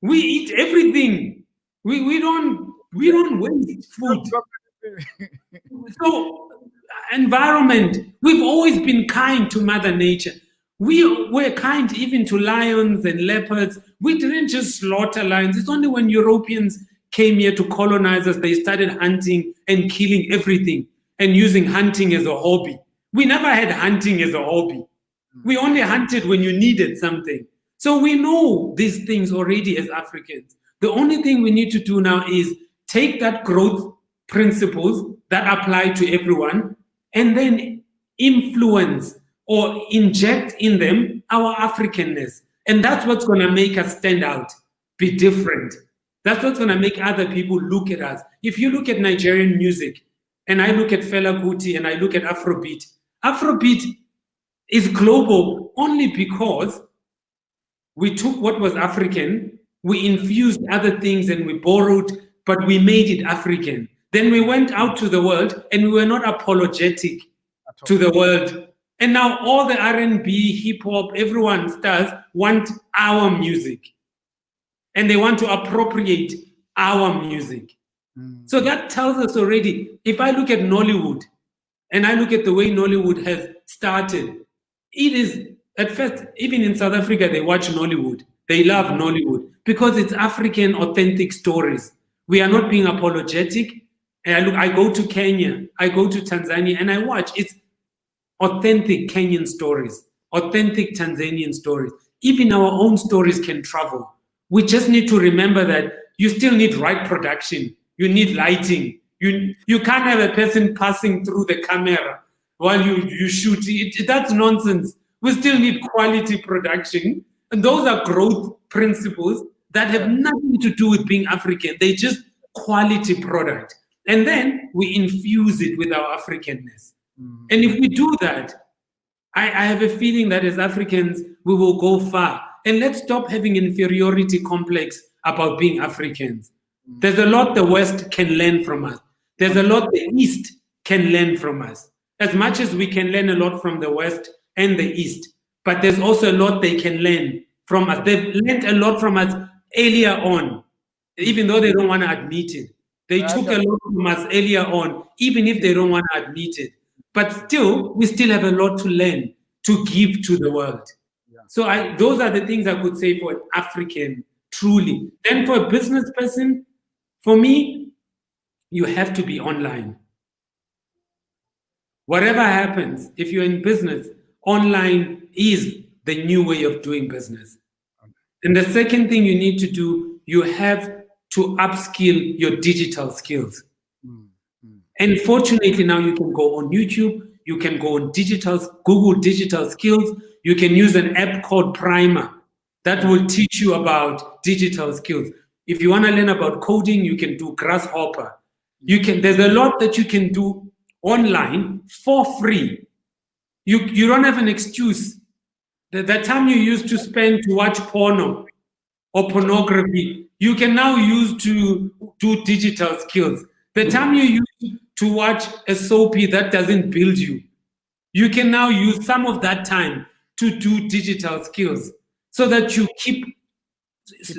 We eat everything. We don't waste food. So environment, we've always been kind to Mother Nature. We were kind even to lions and leopards. We didn't just slaughter lions. It's only when Europeans came here to colonize us, they started hunting and killing everything and using hunting as a hobby. We never had hunting as a hobby. We only hunted when you needed something. So we know these things already as Africans. The only thing we need to do now is take that growth principles that apply to everyone and then influence or inject in them our Africanness. And that's what's going to make us stand out, be different. That's what's going to make other people look at us. If you look at Nigerian music, and I look at Fela Kuti and I look at Afrobeat, Afrobeat is global only because we took what was African, we infused other things and we borrowed, but we made it African. Then we went out to the world and we were not apologetic to the world. And now all the R&B, hip hop, everyone stars want our music. And they want to appropriate our music. So that tells us already, if I look at Nollywood and I look at the way Nollywood has started, it is, at first, even in South Africa, they watch Nollywood. They love Nollywood because it's African authentic stories. We are not being apologetic. And I go to Kenya, I go to Tanzania, and I watch. It's authentic Kenyan stories, authentic Tanzanian stories. Even our own stories can travel. We just need to remember that you still need right production. You need lighting. You can't have a person passing through the camera while you shoot. That's nonsense. We still need quality production. And those are growth principles that have nothing to do with being African. They just quality product. And then we infuse it with our Africanness. And if we do that, I have a feeling that as Africans, we will go far. And let's stop having inferiority complex about being Africans. There's a lot the West can learn from us. There's a lot the East can learn from us. As much as we can learn a lot from the West and the East, but there's also a lot they can learn from us. They've learned a lot from us earlier on, even though they don't want to admit it. They took a lot from us earlier on, even if they don't want to admit it. But still, we still have a lot to learn, to give to the world. So those are the things I could say for an African, truly. Then for a business person, for me, you have to be online. Whatever happens, if you're in business, online is the new way of doing business. And the second thing you need to do, you have to upskill your digital skills. And fortunately, now you can go on YouTube, you can go on Google digital skills, you can use an app called Primer that will teach you about digital skills. If you want to learn about coding, you can do Grasshopper. There's a lot that you can do online for free. You don't have an excuse. The time you used to spend to watch porno or pornography, you can now use to do digital skills. The time you use to watch a soapy that doesn't build you, you can now use some of that time to do digital skills so that you keep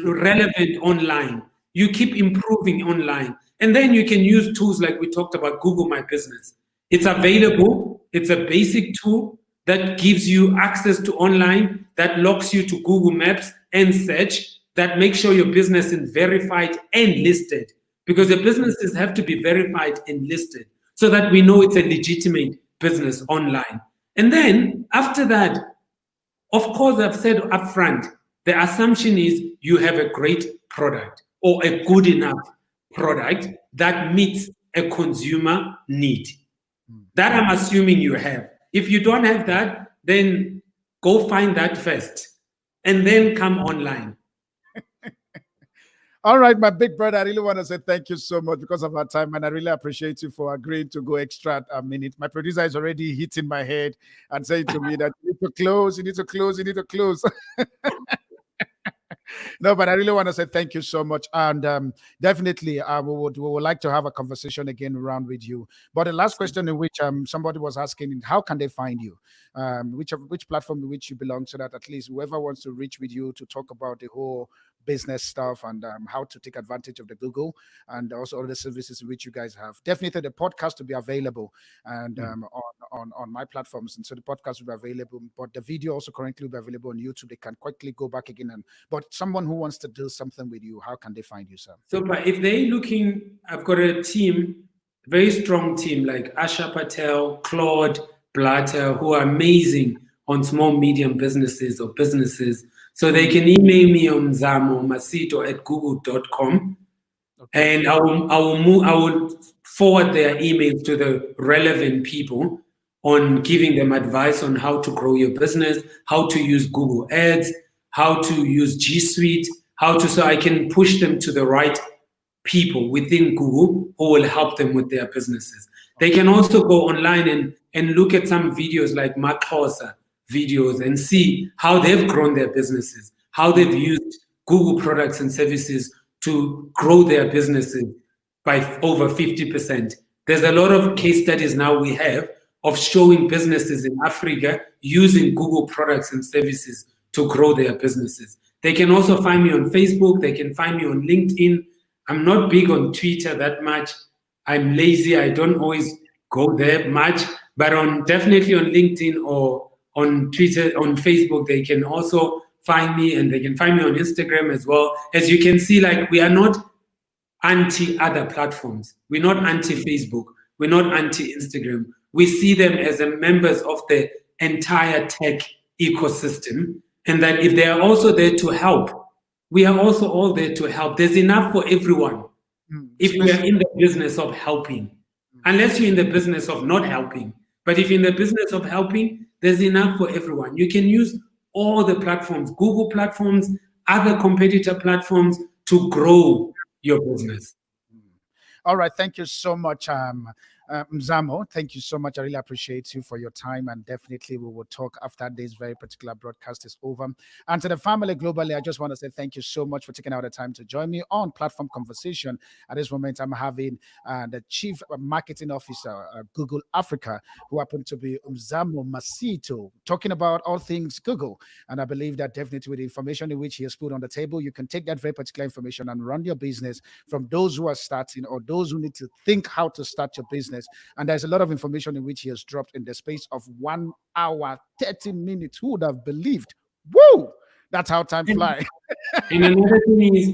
relevant online, you keep improving online. And then you can use tools like we talked about, Google My Business. It's available. It's a basic tool that gives you access to online, that locks you to Google Maps and search, that makes sure your business is verified and listed. Because the businesses have to be verified and listed so that we know it's a legitimate business online. And then after that, of course, I've said upfront, the assumption is you have a great product or a good enough product that meets a consumer need. That I'm assuming you have. If you don't have that, then go find that first and then come online. All right, my big brother, I really want to say thank you so much because of our time, and I really appreciate you for agreeing to go extra a minute. My producer is already hitting my head and saying to me that you need to close, you need to close, you need to close. No, but I really want to say thank you so much, and definitely we would like to have a conversation again around with you. But the last question in which somebody was asking, how can they find you? Which platform in which you belong, so that at least whoever wants to reach with you to talk about the whole business stuff and how to take advantage of the Google and also all the services which you guys have. Definitely the podcast will be available and on my platforms, and so the podcast will be available. But the video also currently will be available on YouTube. They can quickly go back again and. But someone who wants to do something with you, how can they find you, sir? So, but if they're looking, I've got a team, very strong team like Asha Patel, Claude Blatter, who are amazing on small, medium businesses or businesses. So they can email me on Mzamo Masito at google.com. Okay. And I will forward their emails to the relevant people on giving them advice on how to grow your business, how to use Google Ads, how to use G Suite, so I can push them to the right people within Google who will help them with their businesses. They can also go online and look at some videos like Maxhosa videos and see how they've grown their businesses, how they've used Google products and services to grow their businesses by over 50%. There's a lot of case studies now we have of showing businesses in Africa using Google products and services to grow their businesses. They can also find me on Facebook. They can find me on LinkedIn. I'm not big on Twitter that much. I'm lazy. I don't always go there much, but definitely on LinkedIn or on Twitter, on Facebook, they can also find me, and they can find me on Instagram as well. As you can see, like, we are not anti other platforms. We're not anti Facebook. We're not anti Instagram. We see them as members of the entire tech ecosystem, and that if they are also there to help, we are also all there to help. There's enough for everyone if we are in the business of helping, unless you're in the business of not helping. But if you're in the business of helping, there's enough for everyone. You can use all the platforms, Google platforms, other competitor platforms, to grow your business. All right. Thank you so much, Mzamo. Thank you so much. I really appreciate you for your time. And definitely we will talk after this very particular broadcast is over. And to the family globally, I just want to say thank you so much for taking out the time to join me on Platform Conversation. At this moment, I'm having the Chief Marketing Officer, Google Africa, who happened to be Mzamo Masito, talking about all things Google. And I believe that definitely with the information in which he has put on the table, you can take that very particular information and run your business from those who are starting or those who need to think how to start your business. And there's a lot of information in which he has dropped in the space of 1 hour, 30 minutes. Who would have believed Woo! That's how time And, flies. and another thing is,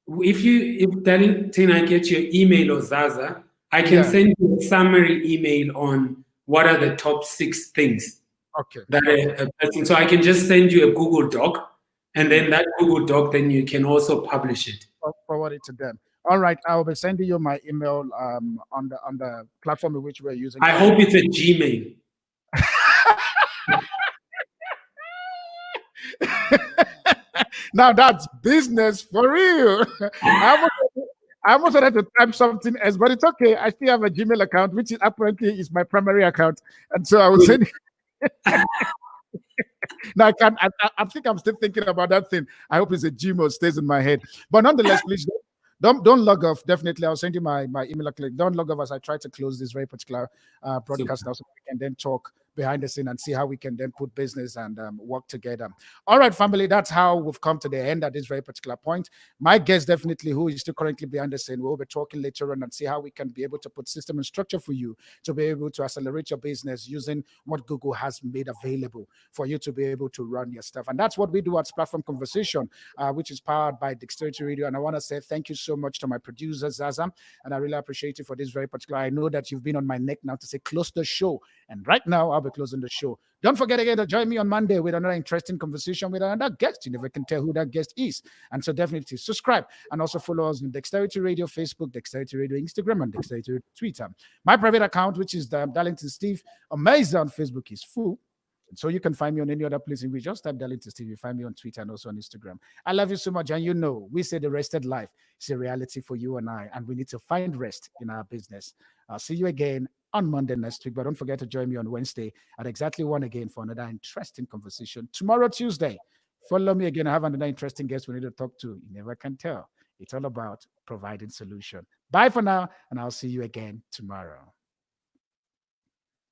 if Darlington, I get your email or Zaza, I can Yeah. send you a summary email on what are the top 6 things Okay. that Okay. a person. So I can just send you a Google Doc, and Mm. then that Google Doc, then you can also publish it. I'll forward it to them. All right. I'll be sending you my email on the platform in which we're using I hope currently. it's a Gmail. Now that's business for real. I almost, I almost wanted to type something else, but it's okay. I still have a Gmail account, which is apparently is my primary account, and so I will Good. send. Now I can. I think I'm still thinking about that thing. I hope it's a Gmail stays in my head. But nonetheless, please don't log off. Definitely, I'll send you my email. Click. Don't log off as I try to close this very particular broadcast Super. now, so we can then talk behind the scene and see how we can then put business and work together. All right, family. That's how we've come to the end at this very particular point. My guest, definitely, who is still currently behind the scene, we'll be talking later on and see how we can be able to put system and structure for you to be able to accelerate your business using what Google has made available for you to be able to run your stuff. And that's what we do at Platform Conversation, which is powered by Dexterity Radio. And I want to say thank you so much to my producer, Zaza. And I really appreciate you for this very particular. I know that you've been on my neck now to say close the show. And right now, I'll be closing the show. Don't forget again to join me on Monday with another interesting conversation with another guest. You never can tell who that guest is. And so definitely subscribe and also follow us on Dexterity Radio Facebook, Dexterity Radio Instagram, and Dexterity Radio Twitter. My private account, which is the Darlington Steve Amazing on Facebook, is full. So you can find me on any other place in which just type Darlington Steve. You find me on Twitter and also on Instagram. I love you so much. And you know, we say the rested life is a reality for you and I, and we need to find rest in our business. I'll see you again on Monday next week. But don't forget to join me on Wednesday at exactly 1 again for another interesting conversation. Tomorrow, Tuesday, follow me again. I have another interesting guest we need to talk to. You never can tell. It's all about providing solution. Bye for now, and I'll see you again tomorrow.